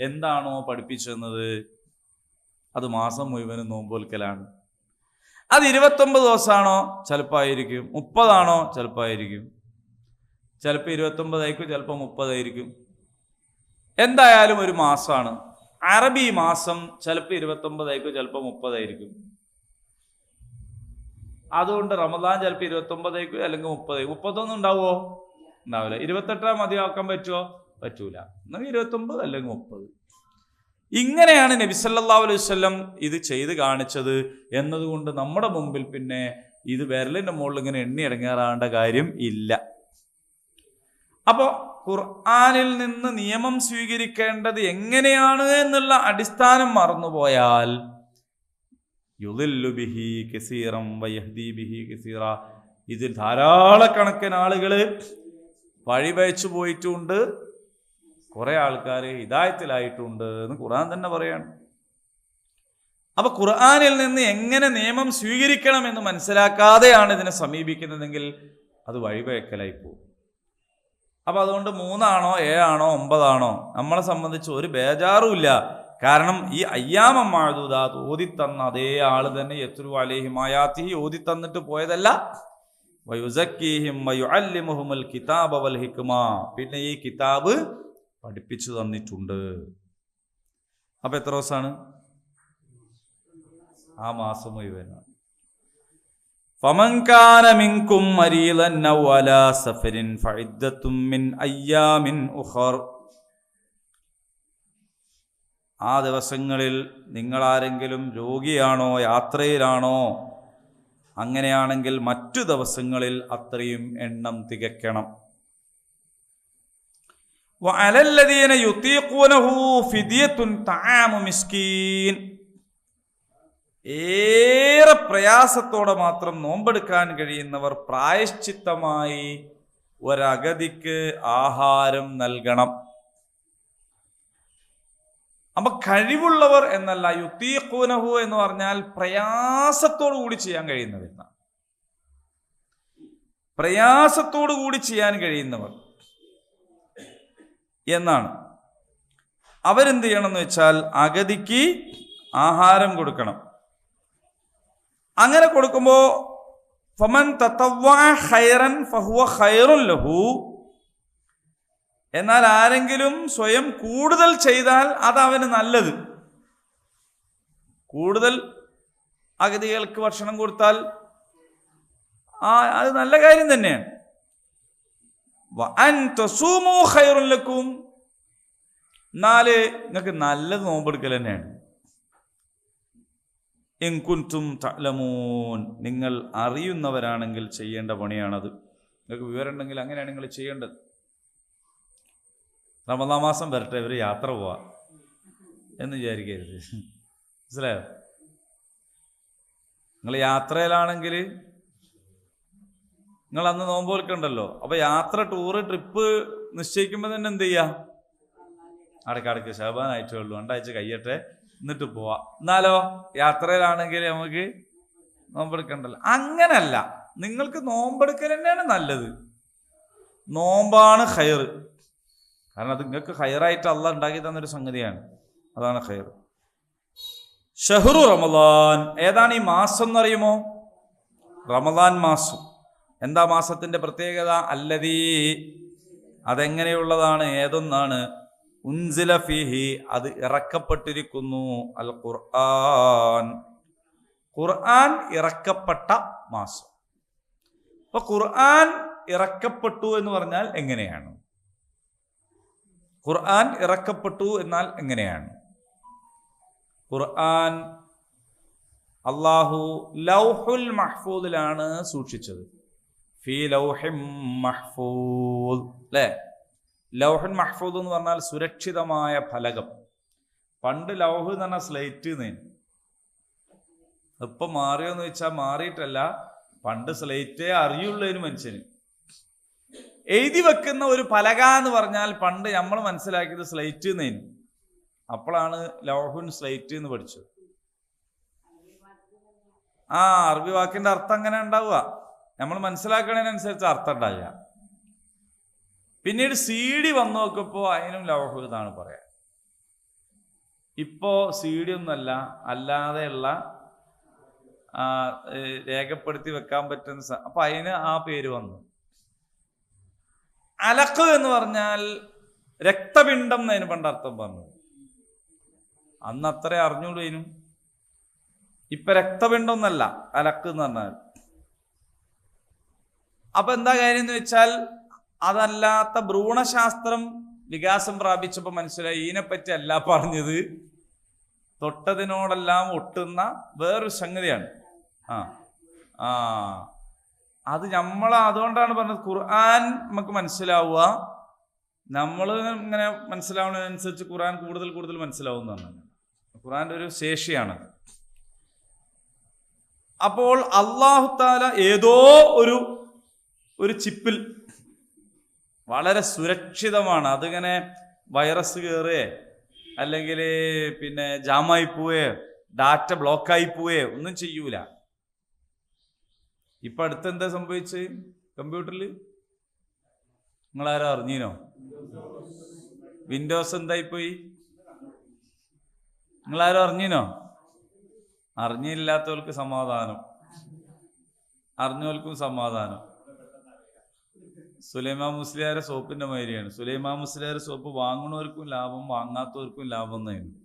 എന്താണോ പഠിപ്പിച്ചെന്നത് അത് മാസം മുഴുവനും നോമ്പൊൽക്കലാണ്. അത് 29 ദിവസമാണോ? ചിലപ്പോൾ ആയിരിക്കും. 30 ആണോ? ചിലപ്പോൾ ആയിരിക്കും. ചിലപ്പോൾ 29 ആയിരിക്കും, ചിലപ്പോൾ 30 ആയിരിക്കും. എന്തായാലും ഒരു മാസമാണ്. അറബി മാസം ചിലപ്പോൾ 29 ആയിരിക്കും, ചിലപ്പോൾ 30 ആയിരിക്കും. അതുകൊണ്ട് റമദാൻ ചിലപ്പോൾ 29 ആയിരിക്കും, അല്ലെങ്കിൽ 30. 31 ഉണ്ടാവുമോ? ഉണ്ടാവില്ല. 28 മതിയാക്കാൻ പറ്റുമോ? പറ്റൂല. എന്നാൽ 29 അല്ലെങ്കിൽ 30. ഇങ്ങനെയാണ് നബി സല്ലല്ലാഹു അലൈഹി വസല്ലം ഇത് ചെയ്ത് കാണിച്ചത് എന്നതുകൊണ്ട് നമ്മുടെ മുമ്പിൽ പിന്നെ ഇത് വിരലിന്റെ മുകളിൽ ഇങ്ങനെ എണ്ണി ഇടങ്ങാറാവേണ്ട കാര്യം ഇല്ല. അപ്പോ ഖുർആനിൽ നിന്ന് നിയമം സ്വീകരിക്കേണ്ടത് എങ്ങനെയാണ് എന്നുള്ള അടിസ്ഥാനം മറന്നുപോയാൽ യുദില്ലു ബിഹി കസീറൻ വയഹ്ദി ബിഹി കസീറ, ഇതിൽ ധാരാളക്കണക്കിന് ആളുകൾ വഴിവഴിച്ചു പോയിട്ടുണ്ട്, കുറെ ആൾക്കാർ ഹിദായത്തിലായിട്ടുണ്ട് എന്ന് ഖുർആൻ തന്നെ പറയാണ്. അപ്പൊ ഖുർആനിൽ നിന്ന് എങ്ങനെ നിയമം സ്വീകരിക്കണം എന്ന് മനസ്സിലാക്കാതെയാണ് ഇതിനെ സമീപിക്കുന്നതെങ്കിൽ അത് വഴിവഴക്കലായി പോകും. അപ്പൊ അതുകൊണ്ട് 3 ആണോ 7 ആണോ 9 ആണോ നമ്മളെ സംബന്ധിച്ച് ഒരു ബേജാറുമില്ല. കാരണം ഈ അയ്യാമ മഅദൂദാത്ത് ഓതിത്തന്ന അതേ ആള് തന്നെ യത്ലു അലൈഹിം ആയാതിഹി ഓതിത്തന്നിട്ട് പോയതല്ല. വയുസക്കീഹിം വയുഅല്ലിമുഹുൽ കിതാബ വൽ ഹിക്മ, പിന്നെ ഈ കിതാബ് പഠിപ്പിച്ചു തന്നിട്ടുണ്ട്. അപ്പൊ എത്ര ദിവസമാണ്? ആ മാസം മുഴുവനാണ്. ഫമൻ കാന മിൻകും മരീളൻ ഔ അലാ സഫരിൻ ഫഇദ്ദത്തും മിൻ അയ്യാമിൻ ഉഖർ, ആ ദിവസങ്ങളിൽ നിങ്ങൾ ആരെങ്കിലും രോഗിയാണോ, യാത്രയിലാണോ, അങ്ങനെയാണെങ്കിൽ മറ്റു ദിവസങ്ങളിൽ അത്രയും എണ്ണം തികയ്ക്കണം. വഅലല്ലദീന യുതീഖൂനഹു ഫിദിയത്തുൻ തആമു മിസ്കീൻ, ഏറെ പ്രയാസത്തോടെ മാത്രം നോമ്പെടുക്കാൻ കഴിയുന്നവർ പ്രായശ്ചിത്തമായി ഒരഗതിക്ക് ആഹാരം നൽകണം. അപ്പൊ കഴിവുള്ളവർ എന്നല്ല, യുതീഖൂനഹു എന്ന് പറഞ്ഞാൽ പ്രയാസത്തോടു കൂടി ചെയ്യാൻ കഴിയുന്നവർ, പ്രയാസത്തോടു കൂടി ചെയ്യാൻ കഴിയുന്നവർ എന്നാണ്. അവരെന്ത് ചെയ്യണം എന്ന് വെച്ചാൽ അഗതിക്ക് ആഹാരം കൊടുക്കണം. അങ്ങനെ കൊടുക്കുമ്പോ ഫമൻ തതവ്വഅ ഖൈറൻ ഫഹുവ ഖൈറുൻ ലഹു, എന്നാൽ ആരെങ്കിലും സ്വയം കൂടുതൽ ചെയ്താൽ അത് അവന് നല്ലത്. കൂടുതൽ അഗതികൾക്ക് ഭക്ഷണം കൊടുത്താൽ അത് നല്ല കാര്യം തന്നെയാണ്. വഅൻ തസൂമു ഖൈറുൻ ലക്കും, എന്നാല് നിങ്ങൾക്ക് നല്ലത് നോമ്പെടുക്കൽ തന്നെയാണ്. ഇൻ കുൻതും തഅലമൂൻ, നിങ്ങൾ അറിയുന്നവരാണെങ്കിൽ ചെയ്യേണ്ട പണിയാണത്. നിങ്ങൾക്ക് വിവരം ഉണ്ടെങ്കിൽ അങ്ങനെയാണ് നിങ്ങൾ ചെയ്യേണ്ടത്. റമദാൻ മാസം വരട്ടെ, ഇവർ യാത്ര പോവാ എന്ന് വിചാരിക്കരുത്, മനസ്സിലായോ? നിങ്ങൾ യാത്രയിലാണെങ്കിൽ നിങ്ങൾ അന്ന് നോമ്പ് വെൽക്കണ്ടല്ലോ. അപ്പൊ യാത്ര, ടൂറ്, ട്രിപ്പ് നിശ്ചയിക്കുമ്പോൾ തന്നെ എന്ത് ചെയ്യാ? അടക്കടക്ക് ശാബാനായിട്ടേ ഉള്ളൂ, 2 ആഴ്ച കഴിയട്ടെ എന്നിട്ട് പോവാ. എന്നാലോ യാത്രയിലാണെങ്കിൽ നമുക്ക് നോമ്പെടുക്കണ്ടല്ലോ. അങ്ങനല്ല, നിങ്ങൾക്ക് നോമ്പെടുക്കൽ തന്നെയാണ് നല്ലത്. നോമ്പാണ് ഖൈർ. കാരണം അത് നിങ്ങൾക്ക് ഖൈറായിട്ട് അള്ളാഹ് ഉണ്ടാക്കി തന്നൊരു സംഗതിയാണ്, അതാണ് ഖൈർ. ഷഹ്റു റമദാൻ, ഏതാണ് ഈ മാസം എന്നറിയുമോ? റമദാൻ മാസം. എന്താ മാസത്തിന്റെ പ്രത്യേകത? അല്ലദീ, അതെങ്ങനെയുള്ളതാണ്, ഏതൊന്നാണ്? ഉൻസില ഫീഹി, അത് ഇറക്കപ്പെട്ടിരിക്കുന്നു. അൽ ഖുർആൻ, ഖുർആൻ ഇറക്കപ്പെട്ട മാസം. അപ്പൊ ഖുർആൻ ഇറക്കപ്പെട്ടു എന്ന് പറഞ്ഞാൽ എങ്ങനെയാണ്? ഖുർആൻ ഇറക്കപ്പെട്ടു എന്നാൽ എങ്ങനെയാണ്? ഖുർആൻ അള്ളാഹു ലൗഹുൽ മഹ്ഫൂദിലാണ് സൂക്ഷിച്ചത്. ഫീ ലൗഹിം മഹ്ഫൂദ്, അല്ലേ? ലൗഹുൽ മഹ്ഫൂദ് എന്ന് പറഞ്ഞാൽ സുരക്ഷിതമായ ഫലകം. പണ്ട് ലൗഹ് എന്ന് പറഞ്ഞാൽ സ്ലേറ്റ് എന്നേന്. ഇപ്പൊ മാറിയോന്ന് ചോദിച്ചാൽ മാറിയിട്ടല്ല, പണ്ട് സ്ലേറ്റേ അറിയുള്ളതിന് മനുഷ്യന്. എഴുതി വെക്കുന്ന ഒരു പലക എന്ന് പറഞ്ഞാൽ പണ്ട് നമ്മൾ മനസ്സിലാക്കിയത് സ്ലേറ്റ് എന്നേന്. അപ്പോഴാണ് ലൗഹുൻ സ്ലേറ്റ് എന്ന് പഠിച്ചത്. അറബി വാക്കിന്റെ അർത്ഥം അങ്ങനെ ഉണ്ടാവുക, നമ്മൾ മനസ്സിലാക്കുന്നതിനനുസരിച്ച് അർത്ഥം ഉണ്ടാവുക. പിന്നീട് CD വന്നു നോക്കുമ്പോൾ അതിനും ലൗഹ് എന്നാണ് പറയാ. ഇപ്പോ CD ഒന്നല്ല, അല്ലാതെയുള്ള രേഖപ്പെടുത്തി വെക്കാൻ പറ്റുന്ന, അപ്പൊ അതിന് ആ പേര് വന്നു. അലഖ് എന്ന് പറഞ്ഞാൽ രക്തപിണ്ഡം എന്നതിന് പണ്ട് അർത്ഥം പറഞ്ഞു. അന്ന് അത്ര അറിഞ്ഞുള്ളൂ ഇതിനും. ഇപ്പൊ രക്തപിണ്ഡം ഒന്നല്ല അലക്ക് എന്ന് പറഞ്ഞാൽ. അപ്പൊ എന്താ കാര്യം എന്ന് വെച്ചാൽ, അതല്ലാത്ത ഭ്രൂണശാസ്ത്രം വികാസം പ്രാപിച്ചപ്പോ മനസ്സിലായി ഇതിനെപ്പറ്റി അല്ല പറഞ്ഞത്, തൊട്ടതിനോടെല്ലാം ഒട്ടുന്ന വേറൊരു സംഗതിയാണ്. അത് അതുകൊണ്ടാണ് പറഞ്ഞത് ഖുർആൻ നമുക്ക് മനസ്സിലാവുക, നമ്മൾ ഇങ്ങനെ മനസ്സിലാവുന്നതിനനുസരിച്ച് ഖുർആൻ കൂടുതൽ കൂടുതൽ മനസ്സിലാവുന്നതാണ്. ഖുർആന്റെ ഒരു ശേഷിയാണ്. അപ്പോൾ അല്ലാഹു തആല ഏതോ ഒരു ചിപ്പിൽ വളരെ സുരക്ഷിതമാണ്. അതിങ്ങനെ വൈറസ് കയറുകയെ അല്ലെങ്കിൽ പിന്നെ ജാമായി പോവേ ഡാറ്റ ബ്ലോക്കായി പോവേ ഒന്നും ചെയ്യൂല. ഇപ്പൊ അടുത്തെന്താ സംഭവിച്ച് കമ്പ്യൂട്ടറിൽ? നിങ്ങളാരോ അറിഞ്ഞീനോ? വിൻഡോസ് എന്തായിപ്പോയി? നിങ്ങളാരോ അറിഞ്ഞീനോ? അറിഞ്ഞില്ലാത്തവർക്ക് സമാധാനം, അറിഞ്ഞവൽക്കും സമാധാനം. സുലൈമാൻ മുസ്ലിയാരെ സോപ്പിന്റെ മാതിരിയാണ്. സുലൈമാൻ മുസ്ലിയാരെ സോപ്പ് വാങ്ങുന്നവർക്കും ലാഭം, വാങ്ങാത്തവർക്കും ലാഭം എന്നായിരുന്നു.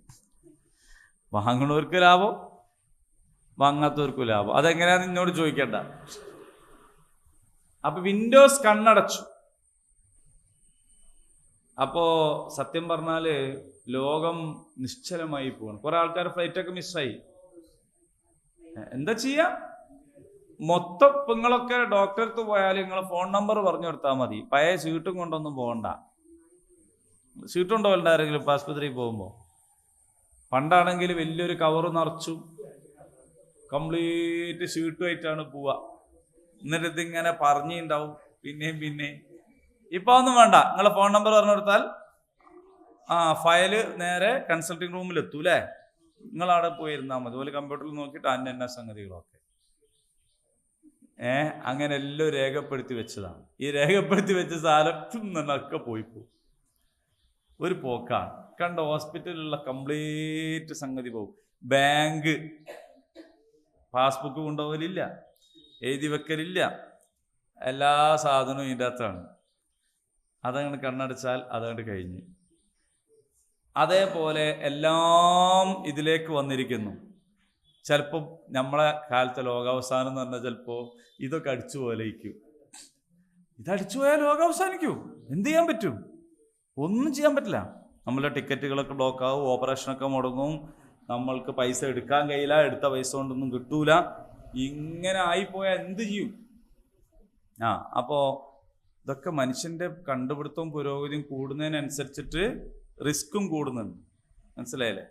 വാങ്ങുന്നവർക്ക് ലാഭം, വാങ്ങാത്തവർക്കും ലാഭം. അതെങ്ങനെയാന്ന് എന്നോട് ചോദിക്കണ്ട. അപ്പൊ വിൻഡോസ് കണ്ണടച്ചു. അപ്പോ സത്യം പറഞ്ഞാല് ലോകം നിശ്ചലമായി പോവാണ്. കുറെ ആൾക്കാർ ഫ്ലൈറ്റൊക്കെ മിസ്സായി. എന്താ ചെയ്യാ? മൊത്തം നിങ്ങളൊക്കെ ഡോക്ടറെ അടുത്ത് പോയാൽ നിങ്ങളെ ഫോൺ നമ്പർ പറഞ്ഞു കൊടുത്താൽ മതി. പഴയ സീട്ടും കൊണ്ടൊന്നും പോകണ്ട. സീറ്റുണ്ടോ എല്ലാരെങ്കിലും ഇപ്പം ആശുപത്രിയിൽ പോകുമ്പോൾ? പണ്ടാണെങ്കിൽ വലിയൊരു കവറ് നിറച്ചു കംപ്ലീറ്റ് സീറ്റുമായിട്ടാണ് പോവുക. എന്നിട്ട് ഇതിങ്ങനെ പറഞ്ഞിട്ടുണ്ടാവും പിന്നെയും. ഇപ്പൊ ഒന്നും വേണ്ട, നിങ്ങളെ ഫോൺ നമ്പർ പറഞ്ഞു കൊടുത്താൽ ഫയല് നേരെ കൺസൾട്ടിങ് റൂമിൽ എത്തൂ അല്ലേ? നിങ്ങളവിടെ പോയിരുന്നാൽ മതി. അതുപോലെ കമ്പ്യൂട്ടറിൽ നോക്കിയിട്ട് അന്ന സംഗതികളൊക്കെ അങ്ങനെ എല്ലാം രേഖപ്പെടുത്തി വെച്ചതാണ്. ഈ രേഖപ്പെടുത്തി വെച്ച സാധനം നന്നൊക്കെ പോയിപ്പോ ഒരു പോക്കാണ്. കണ്ട ഹോസ്പിറ്റലിലുള്ള കംപ്ലീറ്റ് സംഗതി പോകും. ബാങ്ക് പാസ്ബുക്ക് കൊണ്ടുപോകലില്ല, എഴുതി വെക്കലില്ല, എല്ലാ സാധനവും ഇതിൻ്റെ അകത്താണ്. അതങ്ങോട്ട് കണ്ണടച്ചാൽ അതങ്ങോട്ട് കഴിഞ്ഞ്. അതേപോലെ എല്ലാം ഇതിലേക്ക് വന്നിരിക്കുന്നു. ചിലപ്പോൾ നമ്മളെ കാലത്തെ ലോകാവസാനം എന്ന് പറഞ്ഞാൽ ചിലപ്പോൾ ഇതൊക്കെ അടിച്ചു പോലെയിരിക്കും. ഇതടിച്ചു പോയാൽ ലോകാവസാനിക്കൂ. എന്ത് ചെയ്യാൻ പറ്റും? ഒന്നും ചെയ്യാൻ പറ്റില്ല. നമ്മളെ ടിക്കറ്റുകളൊക്കെ ബ്ലോക്കാവും, ഓപ്പറേഷനൊക്കെ മുടങ്ങും, നമ്മൾക്ക് പൈസ എടുക്കാൻ കഴിയില്ല, എടുത്ത പൈസ കൊണ്ടൊന്നും കിട്ടൂല. ഇങ്ങനെ ആയിപ്പോയാൽ എന്ത് ചെയ്യും? അപ്പോൾ ഇതൊക്കെ മനുഷ്യൻ്റെ കണ്ടുപിടുത്തവും പുരോഗതിയും കൂടുന്നതിനനുസരിച്ചിട്ട് റിസ്ക്കും കൂടുന്നുണ്ട്. മനസ്സിലായില്ലേ?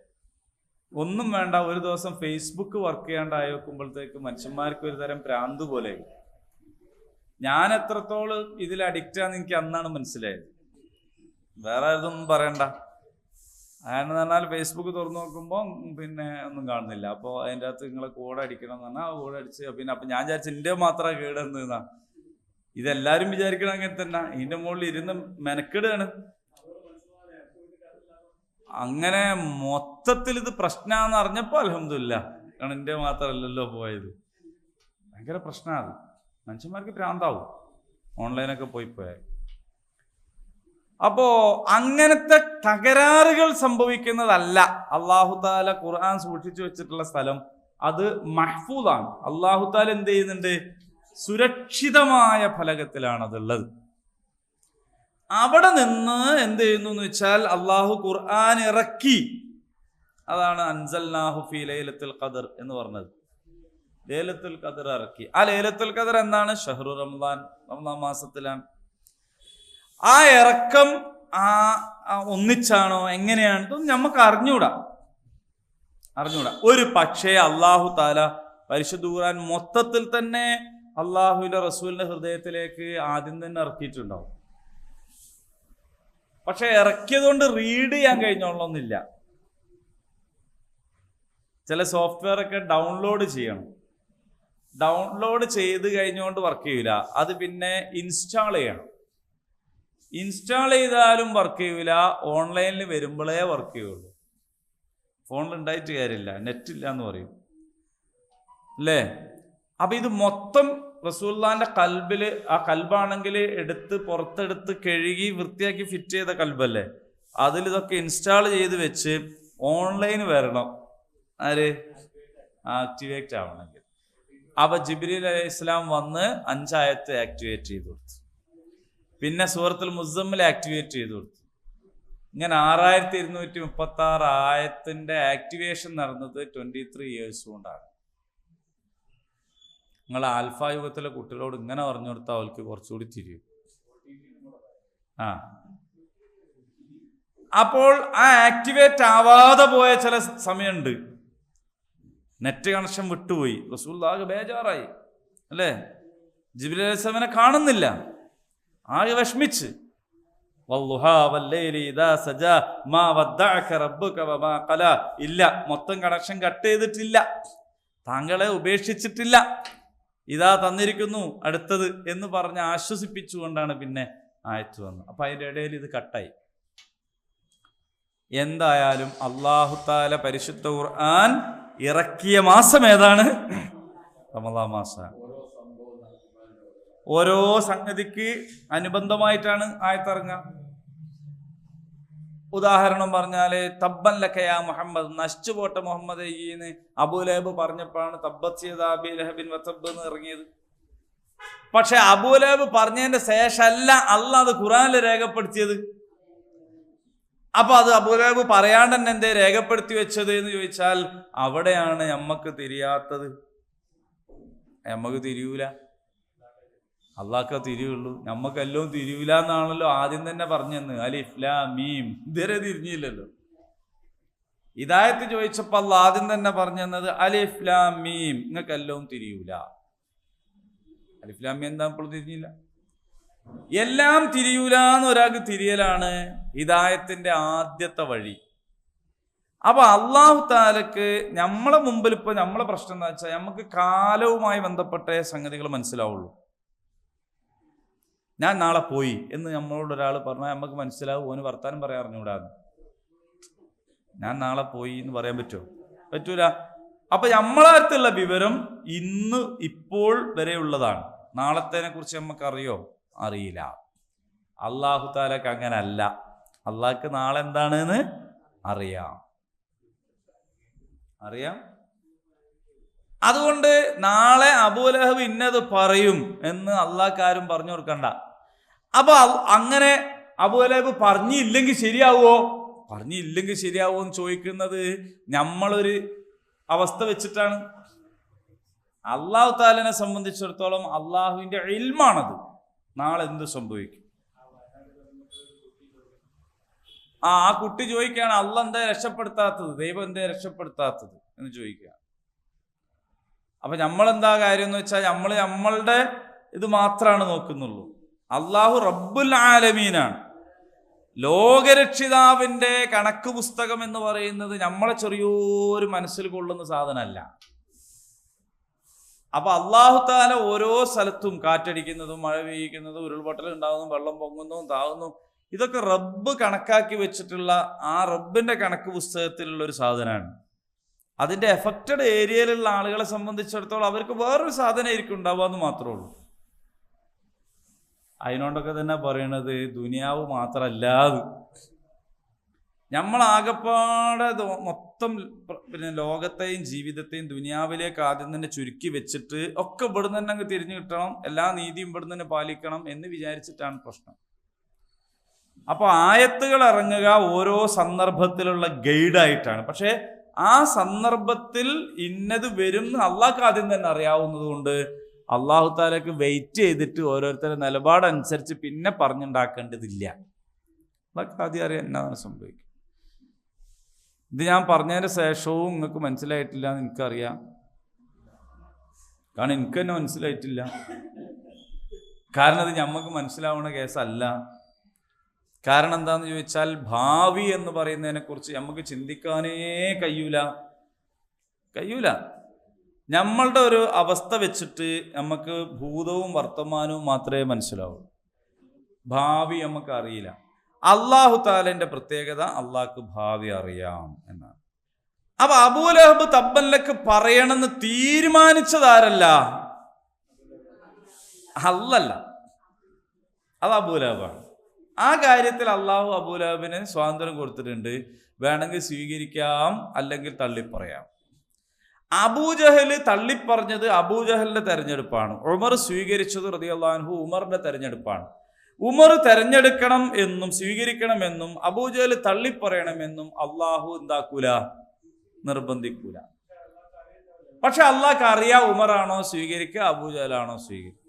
ഒന്നും വേണ്ട, ഒരു ദിവസം ഫേസ്ബുക്ക് വർക്ക് ചെയ്യാണ്ടായി വെക്കുമ്പോഴത്തേക്ക് മനുഷ്യന്മാർക്ക് ഒരു തരം ഭ്രാന്ത് പോലെ. ഞാൻ എത്രത്തോളം ഇതിൽ അഡിക്റ്റാന്ന് എനിക്ക് അന്നാണ് മനസ്സിലായത്. വേറെ ഇതൊന്നും പറയണ്ട. അതെന്ന് പറഞ്ഞാൽ ഫേസ്ബുക്ക് തുറന്നു നോക്കുമ്പോൾ പിന്നെ ഒന്നും കാണുന്നില്ല. അപ്പോൾ അതിൻ്റെ അകത്ത് നിങ്ങളെ കോഡ് അടിക്കണം എന്ന് പറഞ്ഞാൽ ആ കോഡ് അടിച്ച് പിന്നെ അപ്പം ഞാൻ വിചാരിച്ചു എൻ്റെ മാത്രമാണ് കേടെന്നാ. ഇതെല്ലാവരും വിചാരിക്കണം അങ്ങനെ തന്നെ. ഇതിൻ്റെ മുകളിൽ ഇരുന്ന് മെനക്കെടുകയാണ്. അങ്ങനെ മൊത്തത്തിൽ ഇത് പ്രശ്നമാണെന്ന് അറിഞ്ഞപ്പോൾ അൽഹംദുലില്ലാ, കാരണം എൻ്റെ മാത്രമല്ലല്ലോ പോയത്. ഭയങ്കര പ്രശ്നമാണ്. മനുഷ്യന്മാർക്ക് ഭ്രാന്താവും ഓൺലൈനൊക്കെ പോയാൽ. അപ്പോ അങ്ങനത്തെ തകരാറുകൾ സംഭവിക്കുന്നതല്ല അല്ലാഹു തആല ഖുർആൻ സൂക്ഷിച്ചു വെച്ചിട്ടുള്ള സ്ഥലം. അത് മഹ്ഫൂദാണ്. അല്ലാഹു തആല എന്ത് ചെയ്യുന്നുണ്ട്? സുരക്ഷിതമായ ഫലകത്തിലാണ് അതുള്ളത്. അവിടെ നിന്ന് എന്ത് ചെയ്യുന്നു എന്ന് വെച്ചാൽ അള്ളാഹു ഖുർആൻ ഇറക്കി. അതാണ് അൻസൽനാഹു ഫീ ലൈലത്തുൽ ഖദർ എന്ന് പറഞ്ഞത്. ലൈലത്തുൽ ഖദർ ഇറക്കി. ആ ലൈലത്തുൽ ഖദർ എന്താണ്? ഷഹ്റു റമദാൻ, റമദാൻ മാസത്തിലാണ്. ആ ഇറക്കം ഒന്നിച്ചാണോ എങ്ങനെയാണ് ഇതൊന്നും നമുക്ക് അറിഞ്ഞൂടാ. ഒരു പക്ഷേ അല്ലാഹു തആല പരിശുദ്ധ ഖുർആൻ മൊത്തത്തിൽ തന്നെ അള്ളാഹുവിന്റെ റസൂലിന്റെ ഹൃദയത്തിലേക്ക് ആദ്യം തന്നെ ഇറക്കിയിട്ടുണ്ടാവും. പക്ഷെ ഇറക്കിയത് കൊണ്ട് റീഡ് ചെയ്യാൻ കഴിഞ്ഞോളന്നില്ല. ചില സോഫ്റ്റ്വെയർ ഒക്കെ ഡൗൺലോഡ് ചെയ്യണം. ഡൗൺലോഡ് ചെയ്ത് കഴിഞ്ഞുകൊണ്ട് വർക്ക് ചെയ്യൂല. അത് പിന്നെ ഇൻസ്റ്റാൾ ചെയ്യണം. ഇൻസ്റ്റാൾ ചെയ്താലും വർക്ക് ചെയ്യൂല. ഓൺലൈനിൽ വരുമ്പോഴേ വർക്ക് ചെയ്യുള്ളൂ. ഫോണിൽ ഉണ്ടായിട്ട് കാര്യമില്ല, നെറ്റ് ഇല്ല എന്ന് പറയും അല്ലേ? അപ്പൊ ഇത് മൊത്തം റസൂലുള്ളാഹിന്റെ കൽബില്, ആ കൽബാണെങ്കിൽ പുറത്തെടുത്ത് കഴുകി വൃത്തിയാക്കി ഫിറ്റ് ചെയ്ത കൽബല്ലേ, അതിൽ ഇതൊക്കെ ഇൻസ്റ്റാൾ ചെയ്ത് വെച്ച് ഓൺലൈൻ വരണം. ആര് ആക്ടിവേറ്റ് ആവണമെങ്കിൽ. അപ്പൊ ജിബ്രീൽ അലൈഹിസ്സലാം വന്ന് 5 ആയത്ത് ആക്ടിവേറ്റ് ചെയ്ത് കൊടുത്തു. പിന്നെ സൂറത്തുൽ മുസമ്മിൽ ആക്ടിവേറ്റ് ചെയ്ത് കൊടുത്തു. ഇങ്ങനെ 6236 ആയത്തിന്റെ ആക്ടിവേഷൻ നടന്നത് 23 years കൊണ്ടാണ്. നിങ്ങൾ ആൽഫ യുഗത്തിലെ കുട്ടികളോട് ഇങ്ങനെ പറഞ്ഞു കൊടുത്താൽ അവർക്ക് കുറച്ചുകൂടി തിരിയും. അപ്പോൾ ആ ആക്ടിവേറ്റ് ആവാതെ പോയ ചില സമയമുണ്ട്. നെറ്റ് കണക്ഷൻ വിട്ടുപോയി. റസൂലുള്ളാഹി ബേജാറായി അല്ലേ? ജിബ്രീൽ അലൈഹിസ്സലാമിനെ കാണുന്നില്ല. ആകെ വിഷമിച്ച്. ഇല്ല, മൊത്തം കണക്ഷൻ കട്ട് ചെയ്തിട്ടില്ല, താങ്കളെ ഉപേക്ഷിച്ചിട്ടില്ല, ഇതാ തന്നിരിക്കുന്നു അടുത്തത് എന്ന് പറഞ്ഞ് ആശ്വസിപ്പിച്ചുകൊണ്ടാണ് പിന്നെ ആയത്ത് വന്നത്. അപ്പൊ അതിൻ്റെ ഇടയിൽ ഇത് കട്ടായി. എന്തായാലും അല്ലാഹു തആല പരിശുദ്ധ ഖുർആൻ ഇറക്കിയ മാസം ഏതാണ്? റമദാൻ മാസം. ഓരോ സംഗതിക്ക് അനുബന്ധമായിട്ടാണ് ആയത്തിറങ്ങുക. ഉദാഹരണം പറഞ്ഞാല് തബ്ബൻ ലക യാ മുഹമ്മദ്, നശിച്ചുപോട്ട മുഹമ്മദ് എന്ന് അബൂലഹബ് പറഞ്ഞപ്പോഴാണ് തബ്ബത് യദാ അബീ ലഹബിൻ വതബ്ബ് എന്ന് ഇറങ്ങിയത്. പക്ഷെ അബൂലഹബ് പറഞ്ഞതിന്റെ ശേഷമല്ല അല്ലാഹ് അത് ഖുർആനിൽ രേഖപ്പെടുത്തിയത്. അപ്പൊ അത് അബൂലഹബ് പറയാണ്ട് തന്നെ എന്തേ രേഖപ്പെടുത്തി വെച്ചത് എന്ന് ചോദിച്ചാൽ അവിടെയാണ് നമ്മക്ക് തിരിയാത്തത്. നമ്മക്ക് തിരിയൂല, അള്ളാഹ്ക്ക് തിരിയുള്ളൂ. നമ്മക്കെല്ലാം തിരിയൂല എന്നാണല്ലോ ആദ്യം തന്നെ പറഞ്ഞെന്ന്. അലിഫ് ലാം മീം ഇതുവരെ തിരിഞ്ഞില്ലല്ലോ. ഹിദായത്ത് ചോദിച്ചപ്പോൾ അള്ളാഹ് ആദ്യം തന്നെ പറഞ്ഞത് അലിഫ് ലാം മീം, നിങ്ങൾക്കെല്ലാം തിരിയൂല. അലിഫ് ലാം മീം എന്താ ഇപ്പോൾ തിരിഞ്ഞില്ല? എല്ലാം തിരിയൂല എന്ന് ഒരാൾക്ക് തിരിയലാണ് ഹിദായത്തിന്റെ ആദ്യത്തെ വഴി. അപ്പൊ അല്ലാഹു തആലക്ക് നമ്മളെ മുമ്പിൽ ഇപ്പൊ നമ്മളെ പ്രശ്നം എന്താ വെച്ചാൽ നമുക്ക് കാലവുമായി ബന്ധപ്പെട്ട സംഗതികൾ മനസ്സിലാവുള്ളൂ. ഞാൻ നാളെ പോയി എന്ന് നമ്മളോട് ഒരാൾ പറഞ്ഞാൽ നമുക്ക് മനസ്സിലാവും ഓന് വർത്താനം പറയാൻ അറിഞ്ഞുകൂടാന്ന്. ഞാൻ നാളെ പോയി എന്ന് പറയാൻ പറ്റുമോ? പറ്റൂല. അപ്പൊ നമ്മളെ അടുത്തുള്ള വിവരം ഇന്ന് ഇപ്പോൾ വരെയുള്ളതാണ്. നാളത്തേനെ കുറിച്ച് നമുക്ക് അറിയോ? അറിയില്ല. അല്ലാഹു തആലക്ക് അങ്ങനല്ല. അള്ളാഹ്ക്ക് നാളെ എന്താണെന്ന് അറിയാം. അതുകൊണ്ട് നാളെ അബൂലഹബ് ഇന്നത് പറയും എന്ന് അള്ളാഹ്ക്ക് ആരും പറഞ്ഞു കൊടുക്കണ്ട. അപ്പൊ അങ്ങനെ അബൂലഹബ് പറഞ്ഞില്ലെങ്കിൽ ശരിയാവോ എന്ന് ചോദിക്കുന്നത് നമ്മളൊരു അവസ്ഥ വെച്ചിട്ടാണ്. അല്ലാഹു തആലനെ സംബന്ധിച്ചിടത്തോളം അള്ളാഹുവിന്റെ ഇൽമാണത്. നാളെ എന്ത് സംഭവിക്കും? ആ കുട്ടി ചോദിക്കുകയാണ്, അള്ളാഹ് എന്താ രക്ഷപ്പെടുത്താത്തത്, ദൈവം എന്താ രക്ഷപ്പെടുത്താത്തത് എന്ന് ചോദിക്കുക. അപ്പൊ നമ്മളെന്താ കാര്യം എന്ന് വെച്ചാൽ നമ്മളുടെ ഇത് മാത്രമാണ് നോക്കുന്നുള്ളൂ. അള്ളാഹു റബ്ബുൽ ആലമീനാണ്. ലോകരക്ഷിതാവിന്റെ കണക്ക് പുസ്തകം എന്ന് പറയുന്നത് നമ്മളെ ചെറിയൊരു മനസ്സിൽ കൊള്ളുന്ന സാധനമല്ല. അപ്പൊ അല്ലാഹു തആല ഓരോ സ്ഥലത്തും കാറ്റടിക്കുന്നതും മഴ പെയ്യിക്കുന്നതും ഉരുൾപൊട്ടൽ ഉണ്ടാകുന്നതും വെള്ളം പൊങ്ങുന്നതും താകുന്നതും ഇതൊക്കെ റബ്ബ് കണക്കാക്കി വെച്ചിട്ടുള്ള ആ റബ്ബിന്റെ കണക്ക് പുസ്തകത്തിലുള്ള ഒരു സാധനമാണ്. അതിന്റെ എഫക്റ്റഡ് ഏരിയയിലുള്ള ആളുകളെ സംബന്ധിച്ചിടത്തോളം അവർക്ക് വേറൊരു സാധനമായിരിക്കും ഉണ്ടാവുക എന്ന് മാത്രമേ ഉള്ളൂ. അതിനോണ്ടൊക്കെ തന്നെ പറയണത് ദുനിയാവ് മാത്രമല്ലാതെ നമ്മളാകപ്പാടെ മൊത്തം പിന്നെ ലോകത്തെയും ജീവിതത്തെയും ദുനിയാവിലേക്ക് ആദ്യം തന്നെ ചുരുക്കി വെച്ചിട്ട് ഒക്കെ ഇവിടുന്ന് തന്നെ അങ്ങ് തിരിഞ്ഞു കിട്ടണം, എല്ലാ നീതിയും ഇവിടുന്ന് തന്നെ പാലിക്കണം എന്ന് വിചാരിച്ചിട്ടാണ് പ്രശ്നം. അപ്പൊ ആയത്തുകൾ ഇറങ്ങുക ഓരോ സന്ദർഭത്തിലുള്ള ഗൈഡായിട്ടാണ്. പക്ഷെ ആ സന്ദർഭത്തിൽ ഇന്നത് വരും എന്ന് അള്ളാഹ്ക്ക് ആദ്യം തന്നെ അറിയാവുന്നത് കൊണ്ട് അള്ളാഹു താലക്ക് വെയിറ്റ് ചെയ്തിട്ട് ഓരോരുത്തരുടെ നിലപാടനുസരിച്ച് പിന്നെ പറഞ്ഞുണ്ടാക്കേണ്ടതില്ല. അതൊക്കെ ആദ്യം അറിയാൻ എന്നാണ് സംഭവിക്കുക. ഇത് ഞാൻ പറഞ്ഞതിന് ശേഷവും നിങ്ങൾക്ക് മനസ്സിലായിട്ടില്ല എന്ന് എനിക്കറിയാം. കാരണം എനിക്ക് തന്നെ മനസ്സിലായിട്ടില്ല. കാരണം അത് നമുക്ക് മനസ്സിലാവുന്ന കേസല്ല. കാരണം എന്താണെന്ന് ചോദിച്ചാൽ ഭാവി എന്ന് പറയുന്നതിനെക്കുറിച്ച് നമുക്ക് ചിന്തിക്കാനേ കഴിയൂല. നമ്മളുടെ ഒരു അവസ്ഥ വെച്ചിട്ട് നമുക്ക് ഭൂതവും വർത്തമാനവും മാത്രമേ മനസ്സിലാവൂ. ഭാവി നമുക്ക് അറിയില്ല. അള്ളാഹു താലന്റെ പ്രത്യേകത അള്ളാഹ്ക്ക് ഭാവി അറിയാം എന്നാണ്. അപ്പൊ അബൂലഹബ് തബ്ബൻലക്ക് പറയണമെന്ന് തീരുമാനിച്ചതാരല്ല? അല്ലല്ല, അത് അബൂലഹബാണ്. ആ കാര്യത്തിൽ അള്ളാഹു അബൂലഹബിന് സ്വാതന്ത്ര്യം കൊടുത്തിട്ടുണ്ട്. വേണമെങ്കിൽ സ്വീകരിക്കാം, അല്ലെങ്കിൽ തള്ളിപ്പറയാം. അബൂജഹല് തള്ളിപ്പറഞ്ഞത് അബൂജഹലിന്റെ തെരഞ്ഞെടുപ്പാണ്. ഉമർ സ്വീകരിച്ചത് റളിയല്ലാഹു അൻഹു ഉമറിന്റെ തെരഞ്ഞെടുപ്പാണ്. ഉമർ തെരഞ്ഞെടുക്കണം എന്നും സ്വീകരിക്കണമെന്നും അബൂജഹൽ തള്ളിപ്പറയണമെന്നും അള്ളാഹു എന്താക്കൂല, നിർബന്ധിക്കൂല. പക്ഷെ അള്ളാഹ്ക്ക് അറിയാം ഉമറാണോ സ്വീകരിക്കുക, അബൂജഹലാണോ സ്വീകരിക്കുക.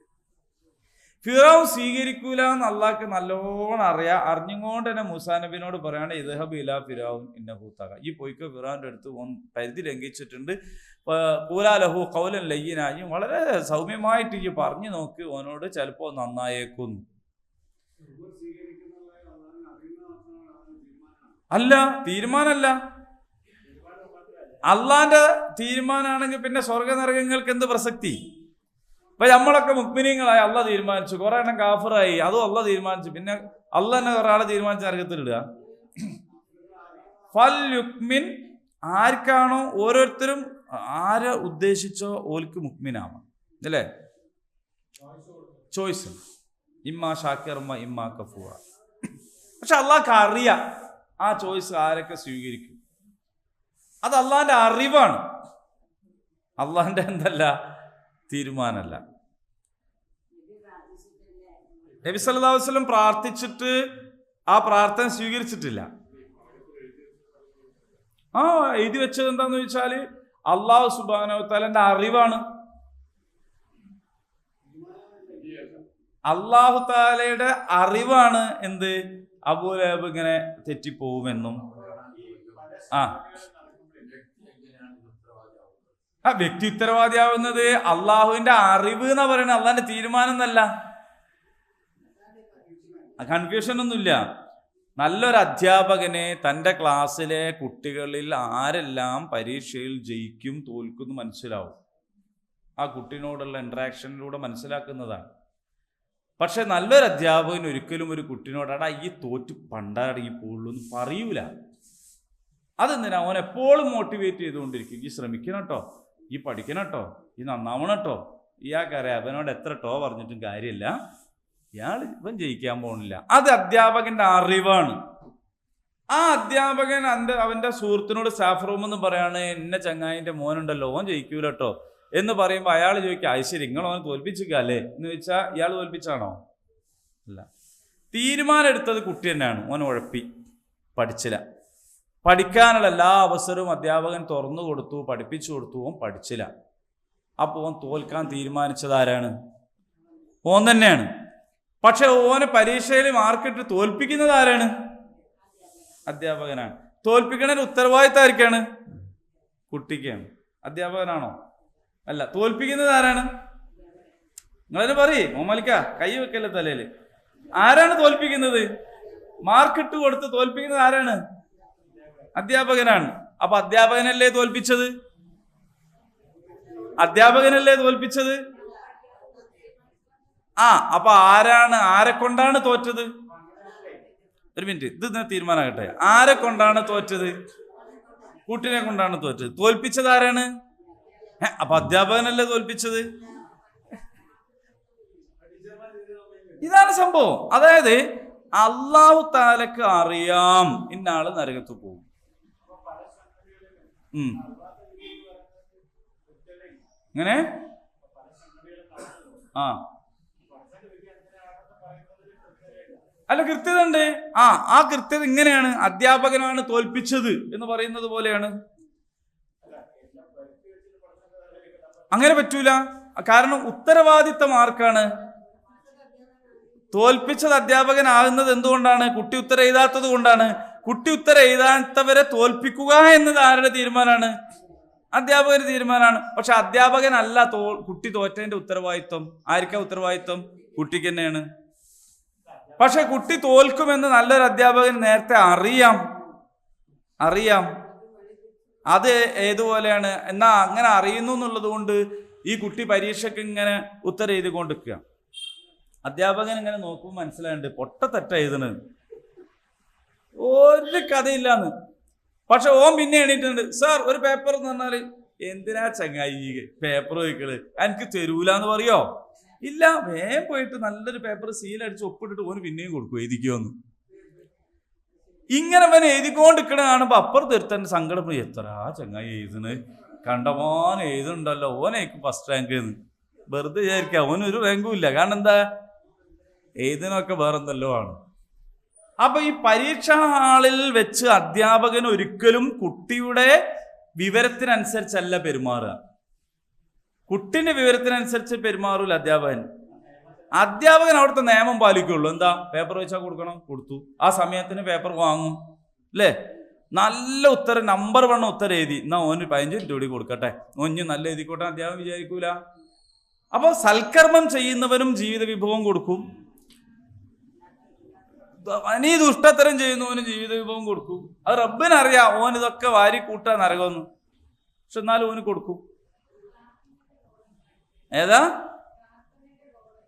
ഫിറൗൻ സ്വീകരിക്കൂല എന്ന് അള്ളാഹ്ക്ക് നല്ലോണം അറിയാം. അറിഞ്ഞുകൊണ്ട് തന്നെ മൂസാ നബിനോട് പറയാണ്, ഇദ്ഹബ് ഇലാ ഫിറൗൻ ഇന്നഹു തഗ, ഈ പോയിക്കോ ഫിറൗന്റെ അടുത്ത് പരിധി ലംഘിച്ചിട്ടുണ്ട്. ഖൂലാ ലഹു ഖൗലൻ ലയ്യിന, വളരെ സൗമ്യമായിട്ട് ഈ പറഞ്ഞു നോക്ക്, ഓനോട് ചിലപ്പോ നന്നായേക്കുന്നു. അല്ല, തീരുമാനമല്ല. അള്ളാന്റെ തീരുമാനമാണെങ്കിൽ പിന്നെ സ്വർഗ നരകങ്ങൾക്ക് എന്ത് പ്രസക്തി? ഇപ്പൊ നമ്മളൊക്കെ മുഅ്മിനീങ്ങളായി, അള്ള തീരുമാനിച്ചു. കുറെ എണ്ണം കാഫിറായി, അതും അള്ള തീരുമാനിച്ചു. പിന്നെ അള്ള തന്നെ ഒരാളെ തീരുമാനിച്ച നരകത്തിലിടുക. ഫൽ യുക്മിൻ, ആർക്കാണോ ഓരോരുത്തരും ആരെ ഉദ്ദേശിച്ചോ ഓൽക്ക് മുഅ്മിനാവാം, അല്ലേ? ചോയ്സ്, ഇമ്മാ ഷാക്കിറ ഇമ്മാ കഫൂറ. പക്ഷെ അള്ളാഹ്ക്ക് അറിയാം ആ ചോയ്സ് ആരൊക്കെ സ്വീകരിക്കും. അത് അള്ളാന്റെ അറിവാണ്, അള്ളാന്റെ എന്തല്ല, തീരുമാനമല്ല. നബി സല്ലല്ലാഹു അലൈഹി വസല്ലം പ്രാർത്ഥിച്ചിട്ട് ആ പ്രാർത്ഥന സ്വീകരിച്ചിട്ടില്ല. എഴുതി വെച്ചത് എന്താന്ന് ചോദിച്ചാല് അള്ളാഹു സുബ്ഹാനഹു വ തആലയുടെ അറിവാണ്. അള്ളാഹു താലയുടെ അറിവാണ് എന്ത്, അബൂലഹബ് ഇങ്ങനെ തെറ്റിപ്പോവുമെന്നും. വ്യക്തി ഉത്തരവാദിയാവുന്നത് അള്ളാഹുവിന്റെ അറിവ് എന്നാ പറയുന്നത്, അള്ളാന്റെ തീരുമാനം എന്നല്ല. കൺഫ്യൂഷൻ ഒന്നുമില്ല. നല്ലൊരു അധ്യാപകന് തൻ്റെ ക്ലാസ്സിലെ കുട്ടികളിൽ ആരെല്ലാം പരീക്ഷയിൽ ജയിക്കും തോൽക്കും മനസ്സിലാവും. ആ കുട്ടിനോടുള്ള ഇന്ററാക്ഷനിലൂടെ മനസ്സിലാക്കുന്നതാണ്. പക്ഷെ നല്ലൊരു അധ്യാപകൻ ഒരിക്കലും ഒരു കുട്ടിനോടാണ് ഈ തോറ്റ് പണ്ടാടങ്ങി പോവുള്ളൂ എന്ന് പറയൂല. അതെന്തിനാ? അവൻ എപ്പോഴും മോട്ടിവേറ്റ് ചെയ്തുകൊണ്ടിരിക്കും. ഈ ശ്രമിക്കണം കേട്ടോ, ഈ പഠിക്കണം കേട്ടോ, ഈ നന്നാവണം കേട്ടോ. ഇയാൾക്കറിയാം അവനോട് എത്ര ടോ പറഞ്ഞിട്ടും കാര്യമില്ല, ഇവൻ ജയിക്കാൻ പോകണില്ല. അത് അധ്യാപകന്റെ അറിവാണ്. ആ അധ്യാപകൻ അവന്റെ സുഹൃത്തിനോട് സ്റ്റാഫ് റൂമെന്ന് പറയാണ്, എന്നെ ചങ്ങായിന്റെ മോനുണ്ടല്ലോ ഓൻ ജയിക്കൂല കേട്ടോ എന്ന് പറയുമ്പോൾ അയാൾ ചോദിക്കുക, ഐശ്വര്യ നിങ്ങൾ ഓനെ തോൽപ്പിച്ചിക്കല്ലേ എന്ന് ചോദിച്ചാൽ ഇയാൾ തോൽപ്പിച്ചാണോ? അല്ല. തീരുമാനം എടുത്തത് കുട്ടി തന്നെയാണ്. ഓൻ ഉഴപ്പി, പഠിച്ചില്ല. പഠിക്കാനുള്ള എല്ലാ അവസരവും അധ്യാപകൻ തുറന്നു കൊടുത്തു, പഠിപ്പിച്ചു കൊടുത്തു, ഓൻ പഠിച്ചില്ല. അപ്പോൾ ഓൻ തോൽക്കാൻ തീരുമാനിച്ചത് ആരാണ്? ഓൻ തന്നെയാണ്. പക്ഷെ ഓന് പരീക്ഷയിൽ മാർക്കിട്ട് തോൽപ്പിക്കുന്നത് ആരാണ്? അധ്യാപകനാണ്. തോൽപ്പിക്കണ ഉത്തരവാദിത്തം ആർക്കാണ്? കുട്ടിക്കാണ്. അധ്യാപകനാണോ? അല്ല. തോൽപ്പിക്കുന്നത് ആരാണ്? നിങ്ങളതിന് പറയേ മോമലിക്ക, കൈ വെക്കല്ലേ തലയിൽ. ആരാണ് തോൽപ്പിക്കുന്നത്? മാർക്കിട്ട് കൊടുത്ത് തോൽപ്പിക്കുന്നത് ആരാണ്? അധ്യാപകനാണ്. അപ്പൊ അധ്യാപകനല്ലേ തോൽപ്പിച്ചത്? അധ്യാപകനല്ലേ തോൽപ്പിച്ചത്? അപ്പൊ ആരെ കൊണ്ടാണ് തോറ്റത്? ഒരു മിനിറ്റ്, ഇത് തീരുമാനമാകട്ടെ. ആരെ കൊണ്ടാണ് തോറ്റത്? കുട്ടിനെ കൊണ്ടാണ് തോറ്റത്. തോൽപ്പിച്ചത് ആരാണ്? അപ്പൊ അധ്യാപകനല്ലേ തോൽപ്പിച്ചത്? ഇതാണ് സംഭവം. അതായത് അല്ലാഹു തആലക്ക് അറിയാം ഇന്നാള് നരകത്ത് പോകും. ഇങ്ങനെ അല്ല, കൃത്യത ഉണ്ട്. ആ കൃത്യത ഇങ്ങനെയാണ്. അധ്യാപകനാണ് തോൽപ്പിച്ചത് എന്ന് പറയുന്നത് പോലെയാണ്. അങ്ങനെ പറ്റൂല. കാരണം ഉത്തരവാദിത്തം ആർക്കാണ്? തോൽപ്പിച്ചത് അധ്യാപകനാകുന്നത് എന്തുകൊണ്ടാണ്? കുട്ടി ഉത്തരം എഴുതാത്തത് കൊണ്ടാണ്. കുട്ടി ഉത്തരം എഴുതാത്തവരെ തോൽപ്പിക്കുക എന്നത് ആരുടെ തീരുമാനമാണ്? അധ്യാപകന്റെ തീരുമാനമാണ്. പക്ഷെ അധ്യാപകനല്ല കുട്ടി തോറ്റതിന്റെ ഉത്തരവാദിത്വം. ആർക്കാ ഉത്തരവാദിത്വം? കുട്ടിക്ക് തന്നെയാണ്. പക്ഷെ കുട്ടി തോൽക്കുമെന്ന് നല്ലൊരു അധ്യാപകൻ നേരത്തെ അറിയാം. അത് ഏതുപോലെയാണ്? എന്നാ അങ്ങനെ അറിയുന്നു എന്നുള്ളത് കൊണ്ട് ഈ കുട്ടി പരീക്ഷയ്ക്ക് ഇങ്ങനെ ഉത്തരം എഴുതിക്കൊണ്ടിരിക്കുക. അധ്യാപകൻ ഇങ്ങനെ നോക്കുമ്പോൾ മനസ്സിലായിട്ടുണ്ട് പൊട്ടത്തെറ്റ എഴുതണത്, ഒരു കഥയില്ലാന്ന്. പക്ഷെ ഓൻ പിന്നെ എണീറ്റുണ്ട്, സാർ ഒരു പേപ്പർ എന്ന് പറഞ്ഞാല് എന്തിനാ ചങ്ങായി പേപ്പർ വയ്ക്കള്, എനിക്ക് തരൂലെന്ന് പറയോ? ഇല്ല, വേഗം പോയിട്ട് നല്ലൊരു പേപ്പർ സീലടിച്ച് ഒപ്പിട്ടിട്ട് ഓന് പിന്നെയും കൊടുക്കും എഴുതിക്കോന്ന്. ഇങ്ങനെ അവൻ എഴുതിക്കൊണ്ടിരിക്കണ കാണുമ്പോ അപ്പുറത്ത് എടുത്തന്നെ സങ്കടം, എത്ര ചങ്ങായി എഴുതുന്നത്, കണ്ടമോൻ എഴുതുണ്ടല്ലോ, ഓനേക്ക് ഫസ്റ്റ് റാങ്ക് എന്ന് വെറുതെ വിചാരിക്കുക. ഓനൊരു റാങ്കും ഇല്ല. കാരണം എന്താ? എഴുതിനൊക്കെ വേറെന്തല്ലോ ആണ്. അപ്പൊ ഈ പരീക്ഷാ ഹാളിൽ വെച്ച് അധ്യാപകൻ ഒരിക്കലും കുട്ടിയുടെ വിവരത്തിനനുസരിച്ചല്ല പെരുമാറുക. കുട്ടിന്റെ വിവരത്തിനനുസരിച്ച് പെരുമാറൂല അധ്യാപകൻ. അവിടുത്തെ നിയമം പാലിക്കുള്ളൂ. എന്താ? പേപ്പർ വെച്ചാൽ കൊടുക്കണം, കൊടുത്തു. ആ സമയത്തിന് പേപ്പർ വാങ്ങും, അല്ലേ? നല്ല ഉത്തരം, നമ്പർ 1 ഉത്തരം എഴുതി, എന്നാ ഓന് 15 മിനിറ്റ് കൂടി കൊടുക്കട്ടെ, ഓന് നല്ല എഴുതിക്കോട്ടെ അധ്യാപകൻ വിചാരിക്കൂല. അപ്പൊ സൽക്കർമ്മം ചെയ്യുന്നവനും ജീവിത വിഭവം കൊടുക്കും, നീ ദുഷ്ടത്തരം ചെയ്യുന്നവന് ജീവിത വിഭവം കൊടുക്കും. അത് റബ്ബിനറിയാം ഓൻ ഇതൊക്കെ വാരി കൂട്ടാ നരകമെന്ന്. പക്ഷെ എന്നാലും ഓന് കൊടുക്കും. ഏതാ?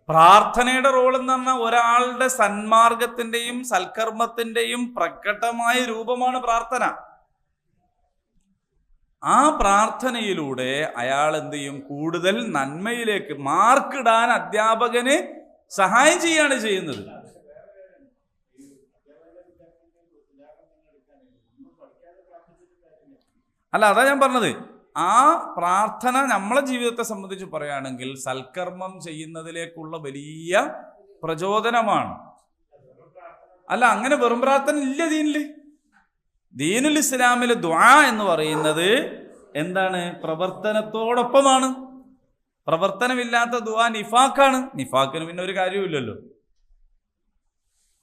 പ്രാർത്ഥനയുടെ റോൾ എന്ന് പറഞ്ഞാൽ ഒരാളുടെ സന്മാർഗത്തിന്റെയും സൽക്കർമ്മത്തിന്റെയും പ്രകടമായ രൂപമാണ് പ്രാർത്ഥന. ആ പ്രാർത്ഥനയിലൂടെ അയാൾ എന്ത് ചെയ്യും? കൂടുതൽ നന്മയിലേക്ക് മാർക്കിടാൻ അധ്യാപകന് സഹായം ചെയ്യാണ് ചെയ്യുന്നത്. അല്ല, അതാ ഞാൻ പറഞ്ഞത്. ആ പ്രാർത്ഥന നമ്മളെ ജീവിതത്തെ സംബന്ധിച്ച് പറയുകയാണെങ്കിൽ സൽക്കർമ്മം ചെയ്യുന്നതിലേക്കുള്ള വലിയ പ്രചോദനമാണ്. അല്ല, അങ്ങനെ വെറും പ്രാർത്ഥന ഇല്ല ദീനില്. ദീനുൽ ഇസ്ലാമിലെ ദുആ എന്ന് പറയുന്നത് എന്താണ്? പ്രവർത്തനത്തോടൊപ്പമാണ്. പ്രവർത്തനമില്ലാത്ത ദുആ നിഫാഖാണ്. നിഫാഖിന് പിന്നെ ഒരു കാര്യമില്ലല്ലോ.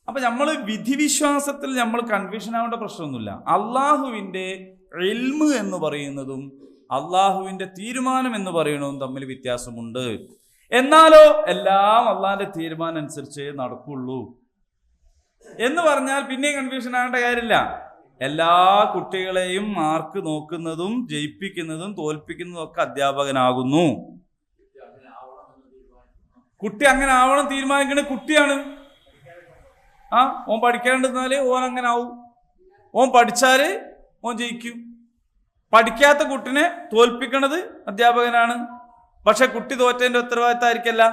അപ്പൊ നമ്മൾ വിധിവിശ്വാസത്തിൽ നമ്മൾ കൺഫ്യൂഷൻ ആവേണ്ട പ്രശ്നമൊന്നുമില്ല. അള്ളാഹുവിൻ്റെ ഇൽമ് എന്ന് പറയുന്നതും അള്ളാഹുവിൻ്റെ തീരുമാനം എന്ന് പറയുന്നതും തമ്മിൽ വ്യത്യാസമുണ്ട്. എന്നാലോ എല്ലാം അള്ളാഹിന്റെ തീരുമാനം അനുസരിച്ചേ നടക്കുള്ളൂ എന്ന് പറഞ്ഞാൽ പിന്നെ കൺഫ്യൂഷൻ ആകേണ്ട കാര്യമില്ല. എല്ലാ കുട്ടികളെയും മാർക്ക് നോക്കുന്നതും ജയിപ്പിക്കുന്നതും തോൽപ്പിക്കുന്നതും ഒക്കെ അധ്യാപകനാകുന്നു. കുട്ടി അങ്ങനെ ആവണം തീരുമാനിക്കുന്ന കുട്ടിയാണ്. ഓൻ പഠിക്കാണ്ടിരുന്നാല് ഓൻ അങ്ങനെ ആവും. ഓൻ പഠിച്ചാല് ഓൻ ജയിക്കും. പഠിക്കാത്ത കുട്ടിനെ തോൽപ്പിക്കണത് അധ്യാപകനാണ്. പക്ഷെ കുട്ടി തോറ്റതിന്റെ ഉത്തരവാദിത്തമായിരിക്കല്ല,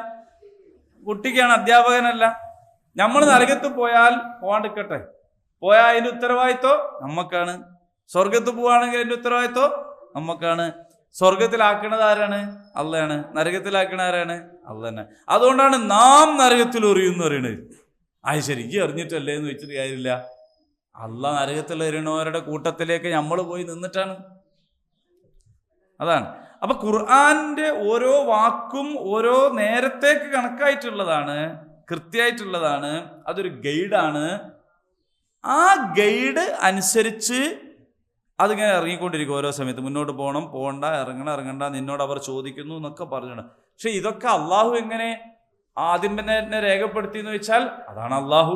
കുട്ടിക്കാണ്, അധ്യാപകനല്ല. നമ്മൾ നരകത്ത് പോയാൽ പോവാണ്ടിരിക്കട്ടെ, പോയാൽ അതിന്റെ ഉത്തരവാദിത്വം നമ്മക്കാണ്. സ്വർഗത്ത് പോവാണെങ്കിൽ അതിന്റെ ഉത്തരവാദിത്വം നമ്മക്കാണ്. സ്വർഗത്തിലാക്കണത് ആരാണ്? അള്ളയാണ്. നരകത്തിലാക്കണത് ആരാണ്? അള്ള തന്നെ. അതുകൊണ്ടാണ് നാം നരകത്തിൽ എറിയുമെന്ന് പറയുന്നത്. ശരി, ഈ എറിഞ്ഞിട്ടല്ലേ എന്ന് വെച്ചിട്ട് കാര്യമില്ല. അള്ള നരകത്തിൽ എറിയണവരുടെ കൂട്ടത്തിലേക്ക് നമ്മൾ പോയി നിന്നിട്ടാണ്. അതാണ്. അപ്പൊ ഖുർആന്റെ ഓരോ വാക്കും ഓരോ നേരത്തേക്ക് കണക്കായിട്ടുള്ളതാണ്, കൃത്യമായിട്ടുള്ളതാണ്. അതൊരു ഗൈഡാണ്. ആ ഗൈഡ് അനുസരിച്ച് അതിങ്ങനെ ഇറങ്ങിക്കൊണ്ടിരിക്കും. ഓരോ സമയത്ത് മുന്നോട്ട് പോകണം, പോകണ്ട, ഇറങ്ങണ്ട, നിന്നോട് അവർ ചോദിക്കുന്നു എന്നൊക്കെ പറഞ്ഞിട്ടുണ്ട്. പക്ഷെ ഇതൊക്കെ അള്ളാഹു എങ്ങനെ ആദ്യം തന്നെ രേഖപ്പെടുത്തി എന്ന് വെച്ചാൽ അതാണ് അള്ളാഹു.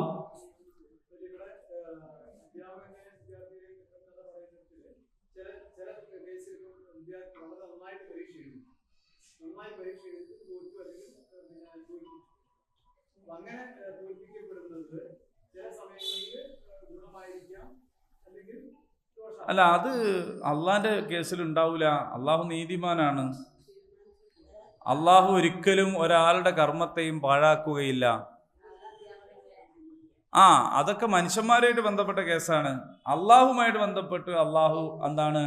അല്ല, അത് അള്ളാന്റെ കേസിൽ ഉണ്ടാവില്ല. അള്ളാഹു നീതിമാനാണ്. അള്ളാഹു ഒരിക്കലും ഒരാളുടെ കർമ്മത്തെയും പാഴാക്കുകയില്ല. അതൊക്കെ മനുഷ്യന്മാരുമായിട്ട് ബന്ധപ്പെട്ട കേസാണ്. അള്ളാഹുമായിട്ട് ബന്ധപ്പെട്ട് അള്ളാഹു എന്താണ്?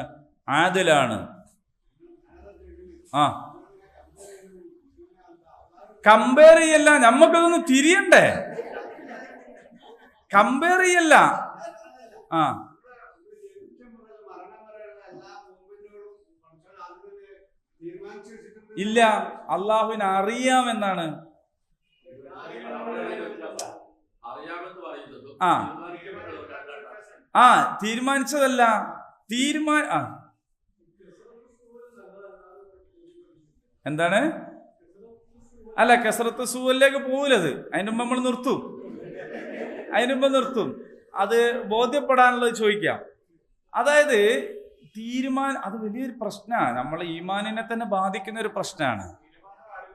ആദിലാണ്. കമ്പയർ ചെയ്യല്ല, നമ്മക്കതൊന്ന് തിരിയണ്ടേ? കമ്പയർ ചെയ്യല്ല. തീരുമാനം ഇല്ല, അള്ളാഹുവിന് അറിയാമെന്നാണ്. ആ തീരുമാനിച്ചതല്ല, എന്താണ്? അല്ല, കസറത്ത് സൂവലിലേക്ക് പോകില്ലത്. അതിന് മുമ്പ് നമ്മൾ നിർത്തും. അത് ബോധ്യപ്പെടാനുള്ളത് ചോദിക്കാം. അതായത് അത് വലിയൊരു പ്രശ്നമാണ്, നമ്മളെ ഈമാനിനെ തന്നെ ബാധിക്കുന്ന ഒരു പ്രശ്നമാണ്.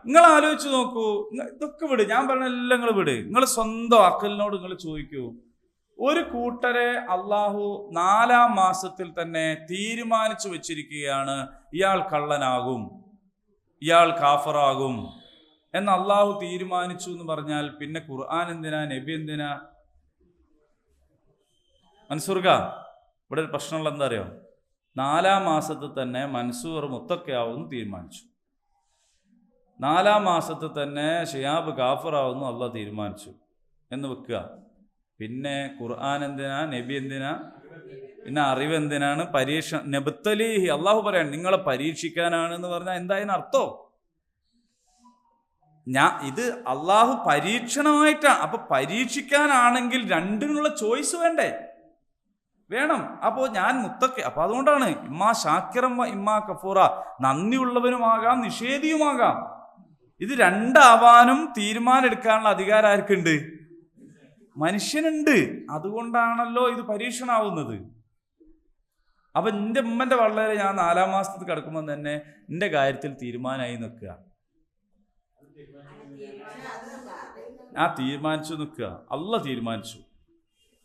നിങ്ങൾ ആലോചിച്ച് നോക്കൂ, ഇതൊക്കെ വിട്, ഞാൻ പറഞ്ഞ എല്ലാം നിങ്ങൾ വിട്. നിങ്ങൾ സ്വന്തം അക്കലിനോട് നിങ്ങൾ ചോദിക്കൂ, ഒരു കൂട്ടരെ അള്ളാഹു 4-ാം മാസത്തിൽ തന്നെ തീരുമാനിച്ചു വെച്ചിരിക്കുകയാണ്, ഇയാൾ കള്ളനാകും, ഇയാൾ കാഫറാകും എന്ന് അള്ളാഹു തീരുമാനിച്ചു എന്ന് പറഞ്ഞാൽ പിന്നെ ഖുർആൻ എന്തിനാ, നബി എന്തിനാ? മൻസൂർക്ക, ഇവിടെ ഒരു പ്രശ്നമുള്ള എന്താ അറിയോ? 4-ാം മാസത്തിൽ തന്നെ മൻസൂർ മുത്തക്കയാവുമെന്ന് തീരുമാനിച്ചു. 4-ാം മാസത്തിൽ തന്നെ ഷിയാബ് കാഫറാവുന്നു അള്ളാഹ് തീരുമാനിച്ചു എന്ന് വെക്കുക. പിന്നെ ഖുർആൻ എന്തിനാ, നബി എന്തിനാ, പിന്നെ അറിവ് എന്തിനാണ്? നബ്തലീഹി, അള്ളാഹു പറയാണ് നിങ്ങളെ പരീക്ഷിക്കാനാണ് എന്ന് പറഞ്ഞാൽ എന്തായാലും അർത്ഥം? ഇത് അള്ളാഹു പരീക്ഷണമായിട്ടാണ്. അപ്പൊ പരീക്ഷിക്കാനാണെങ്കിൽ രണ്ടിനുള്ള ചോയ്സ് വേണം. അപ്പോ ഞാൻ മുത്തക്കി, അപ്പൊ അതുകൊണ്ടാണ് ഇമ്മാ ഷാക്കിറം ഇമ്മാ കഫൂറ, നന്ദിയുള്ളവനുമാകാം നിഷേധിയുമാകാം. ഇത് രണ്ടാവാനും തീരുമാനം എടുക്കാനുള്ള അധികാരം ആർക്കുണ്ട്? മനുഷ്യനുണ്ട്. അതുകൊണ്ടാണല്ലോ ഇത് പരീക്ഷണമാവുന്നത്. അപ്പൊ എൻ്റെ ഉമ്മന്റെ വളരെ ഞാൻ 4-ാം മാസത്തിൽ കിടക്കുമ്പോൾ തന്നെ എൻ്റെ കാര്യത്തിൽ തീരുമാനമായി നിൽക്കുക. തീരുമാനിച്ചു നിൽക്കുക. അള്ളാഹ് തീരുമാനിച്ചു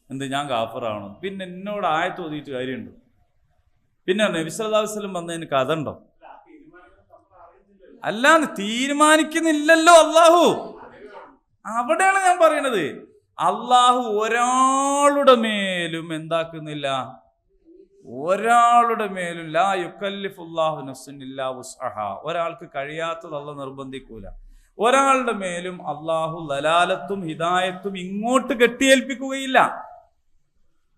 എന്ത്, ഞാൻ കാഫറാണ്. പിന്നെ എന്നോട് ആയത്ത് ഓതിയിട്ട് കാര്യമുണ്ടോ? പിന്നെ നബി സല്ലല്ലാഹു അലൈഹി വസല്ലം വന്നതിന് കഥ ഉണ്ടോ? അല്ലാന്ന് തീരുമാനിക്കുന്നില്ലല്ലോ അള്ളാഹു. അവിടെയാണ് ഞാൻ പറയണത്. അള്ളാഹു ഒരാളുടെ മേലും എന്താക്കുന്നില്ല, ഒരാളുടെ മേലും ലാ യുകല്ലിഫുല്ലാഹു നഫ്സൻ ഇല്ലാ വുസ്അഹാ, ഒരാൾക്ക് കഴിയാത്തത് അള്ളാഹ് നിർബന്ധിക്കൂല. ഒരാളുടെ മേലും അള്ളാഹു ലലാലത്തും ഹിദായത്തും ഇങ്ങോട്ട് കെട്ടിയേൽപ്പിക്കുകയില്ല.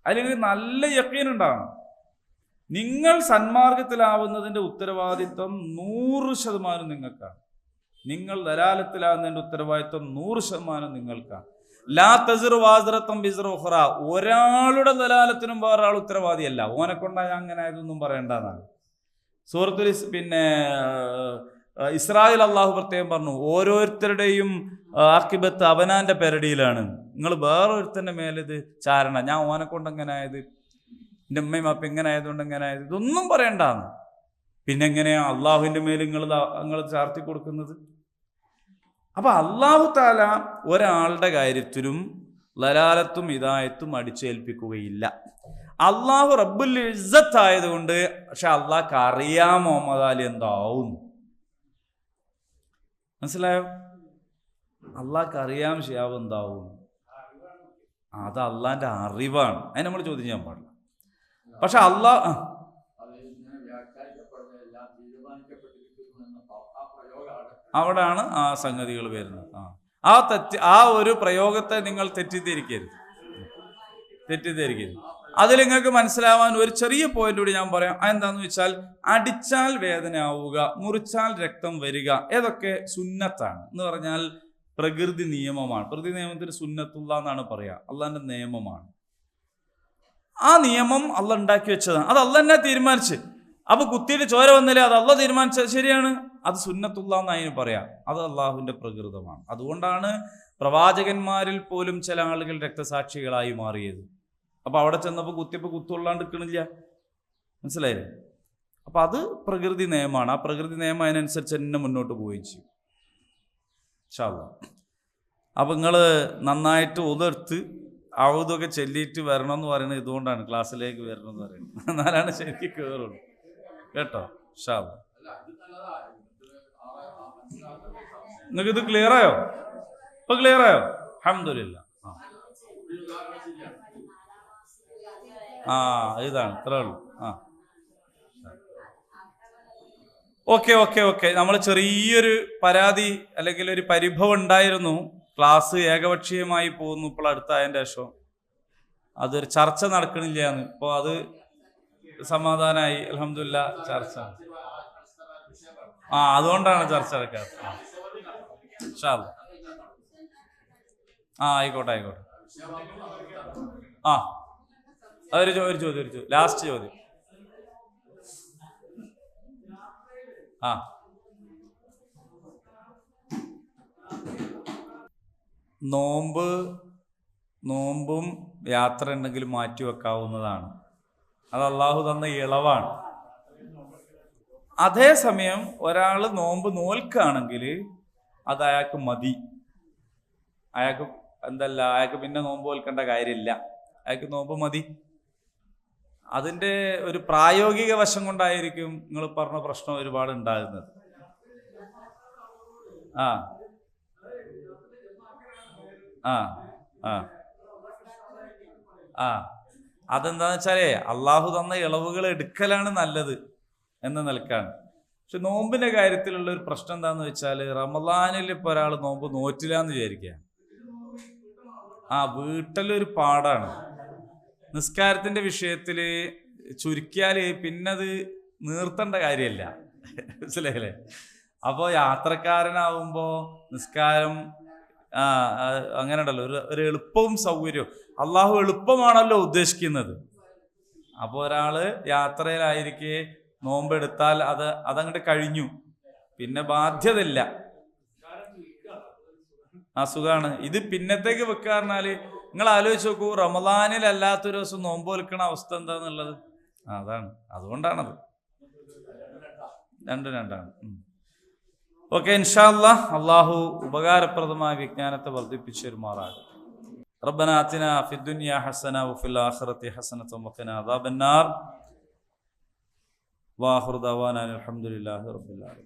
അല്ലെങ്കിൽ നല്ല യഖീനുണ്ടാവണം. നിങ്ങൾ സന്മാർഗത്തിലാവുന്നതിന്റെ ഉത്തരവാദിത്വം 100% നിങ്ങൾക്കാണ്. നിങ്ങൾ ദലാലത്തിലാവുന്നതിന്റെ ഉത്തരവാദിത്വം 100% നിങ്ങൾക്കാണ്. ലാ തസിറു വാസിറത്തുൻ വിസ്റ ഉഖ്റ, ഒരാളുടെ ദലാലത്തിനും വേറെ ആൾ ഉത്തരവാദിയല്ല. ഓനെ കൊണ്ടാ ഞാൻ അങ്ങനെ ആയതൊന്നും പറയേണ്ടതാണ്. സൂറത്തുൽ ഇസ്രായേൽ അള്ളാഹു പ്രത്യേകം പറഞ്ഞു, ഓരോരുത്തരുടെയും ആക്കിബത്ത് അവനാന്റെ പെരടിയിലാണ്. നിങ്ങൾ വേറൊരുത്തന്റെ മേലിത് ചാരണ, ഞാൻ ഓനെ കൊണ്ട് എങ്ങനെ ആയത്, എൻ്റെ അമ്മയും അപ്പം എങ്ങനെ ആയതുകൊണ്ട് എങ്ങനെ ആയത്, ഇതൊന്നും പറയണ്ടാന്ന്. പിന്നെ എങ്ങനെയാ അള്ളാഹുവിൻ്റെ മേൽ നിങ്ങൾ ചാർത്തി കൊടുക്കുന്നത്? അപ്പൊ അള്ളാഹു താല ഒരാളുടെ കാര്യത്തിലും ലലാലത്തും ഹിദായത്തും അടിച്ചേൽപ്പിക്കുകയില്ല. അള്ളാഹു റബ്ബുൽ ഇസ്സത്ത് ആയതുകൊണ്ട്. പക്ഷെ അള്ളാഹ്ക്ക് അറിയാം മുഹമ്മദ് അലി എന്താവും. മനസ്സിലായോ? അള്ളാഹ്ക്ക് അറിയാം ഷിയാബ് എന്താവും. അത് അള്ളാന്റെ അറിവാണ്. അതിന് നമ്മൾ ചോദ്യം ചെയ്യാൻ പാടില്ല. പക്ഷെ അവിടാണ് ആ സംഗതികൾ വരുന്നത്. ആ ഒരു പ്രയോഗത്തെ നിങ്ങൾ തെറ്റിദ്ധരിക്കരുത്. അതിൽ നിങ്ങൾക്ക് മനസ്സിലാവാൻ ഒരു ചെറിയ പോയിന്റ് കൂടി ഞാൻ പറയാം. അതെന്താന്ന് വെച്ചാൽ, അടിച്ചാൽ വേദനയാവുക, മുറിച്ചാൽ രക്തം വരിക, ഏതൊക്കെ സുന്നത്താണ് എന്ന് പറഞ്ഞാൽ പ്രകൃതി നിയമമാണ്. പ്രകൃതി നിയമത്തിന് സുന്നത്തുള്ള എന്നാണ് പറയാ. അള്ളാന്റെ നിയമമാണ്. ആ നിയമം അള്ളാഹ് ഉണ്ടാക്കി വെച്ചതാണ്. അത് അള്ളാഹ് തന്നെ തീരുമാനിച്ച്. അപ്പൊ കുത്തിയിട്ട് ചോര വന്നില്ലേ, അത് അള്ളാഹ് തീരുമാനിച്ചത് ശരിയാണ്. അത് സുന്നത്തുള്ള എന്ന് അതിന് പറയാം. അത് അള്ളാഹുവിന്റെ പ്രകൃതമാണ്. അതുകൊണ്ടാണ് പ്രവാചകന്മാരിൽ പോലും ചില ആളുകൾ രക്തസാക്ഷികളായി മാറിയത്. അപ്പൊ അവിടെ ചെന്നപ്പോൾ കുത്തുകൊള്ളാണ്ട് നിൽക്കണില്ല. മനസ്സിലായില്ലേ? അപ്പൊ അത് പ്രകൃതി നിയമമാണ്. ആ പ്രകൃതി നിയമം അതിനനുസരിച്ച് തന്നെ മുന്നോട്ട് പോവുകയും ചെയ്യും. ഇൻഷാ അല്ലാഹ്. അപ്പൊ നിങ്ങൾ നന്നായിട്ട് ഉതിർത്ത് ഔദൊക്കെ ചെല്ലിയിട്ട് വരണം എന്ന് പറയുന്നത് ഇതുകൊണ്ടാണ്. ക്ലാസ്സിലേക്ക് വരണം എന്ന് പറയുന്നത്. എന്നാലാണ് ശരിക്കും കയറുള്ളൂ. കേട്ടോ? ഇൻഷാ അല്ലാഹ്. നിങ്ങൾക്ക് ഇത് ക്ലിയർ ആയോ? ഇപ്പൊ ക്ലിയർ ആയോ? അൽഹംദുലില്ലാ. ഇതാണ്, ഇത്രേ ഉള്ളൂ. ഓക്കെ. നമ്മൾ ചെറിയൊരു പരാതി അല്ലെങ്കിൽ ഒരു പരിഭവം ഉണ്ടായിരുന്നു. ക്ലാസ് ഏകപക്ഷീയമായി പോകുന്നു ഇപ്പോൾ അടുത്തായതിൻ്റെ ശേഷം. അതൊരു ചർച്ച നടക്കണില്ല എന്ന്. ഇപ്പോൾ അത് സമാധാനമായി. അൽഹംദുലില്ലാ. ചർച്ച അതുകൊണ്ടാണ് ചർച്ച നടക്കാത്തത്. ഇൻഷാ അല്ലാ. ആയിക്കോട്ടെ. ഒരു ചോദ്യം ലാസ്റ്റ് ചോദ്യം. നോമ്പും യാത്ര ഉണ്ടെങ്കിൽ മാറ്റി വെക്കാവുന്നതാണ്. അത് അള്ളാഹു തന്ന ഇളവാണ്. അതേസമയം ഒരാൾ നോമ്പ് നോൽക്കുകയാണെങ്കിൽ അത് അയാൾക്ക് മതി. അയാൾക്ക് പിന്നെ നോമ്പ് നോൽക്കേണ്ട കാര്യമില്ല. അയാൾക്ക് നോമ്പ് മതി. അതിൻ്റെ ഒരു പ്രായോഗിക വശം കൊണ്ടായിരിക്കും നിങ്ങൾ പറഞ്ഞ പ്രശ്നം ഒരുപാട് ഉണ്ടാകുന്നത്. അതെന്താന്ന് വെച്ചാലേ അള്ളാഹു തന്ന ഇളവുകൾ എടുക്കലാണ് നല്ലത് എന്ന് നിൽക്കാണ്. പക്ഷെ നോമ്പിന്റെ കാര്യത്തിലുള്ള ഒരു പ്രശ്നം എന്താന്ന് വെച്ചാൽ, റമദാനിൽ ഇപ്പൊ ഒരാൾ നോമ്പ് നോറ്റില്ലാന്ന് വിചാരിക്കുക, വീട്ടിലൊരു പാടാണ്. നിസ്കാരത്തിന്റെ വിഷയത്തില് ചുരുക്കിയാല് പിന്നത് നീർത്തേണ്ട കാര്യമല്ല. മനസ്സിലായില്ലേ? അപ്പോൾ യാത്രക്കാരനാവുമ്പോ നിസ്കാരം അങ്ങനെ ഉണ്ടല്ലോ, ഒരു എളുപ്പവും സൗകര്യവും. അള്ളാഹു എളുപ്പമാണല്ലോ ഉദ്ദേശിക്കുന്നത്. അപ്പോൾ ഒരാള് യാത്രയിലായിരിക്കെ നോമ്പെടുത്താൽ അതങ്ങോട്ട് കഴിഞ്ഞു, പിന്നെ ബാധ്യതയില്ല. സുഖാണ്. ഇത് പിന്നത്തേക്ക് വെക്കാറിഞ്ഞാല് നിങ്ങൾ ആലോചിച്ച് നോക്കൂ, റമദാനിൽ അല്ലാത്തൊരു ദിവസം നോമ്പ് വെൽക്കണ അവസ്ഥ എന്താന്നുള്ളത്. അതാണ്, അതുകൊണ്ടാണത്. രണ്ടാണ്. ഓക്കെ, ഇൻഷാ അല്ലാഹ്. അള്ളാഹു ഉപകാരപ്രദമായ വിജ്ഞാനത്തെ വർദ്ധിപ്പിച്ചു തരുമാറാകട്ടെ. റബ്ബനാ ആതിനാ ഫിദ്ദുനിയാ ഹസന വഫിൽ ആഖിറതി ഹസനത വഖിനാ അദാബന്നാർ. വാഖിറു ദഅവാനാ അൽഹംദുലില്ലാഹി റബ്ബിൽ ആലമീൻ.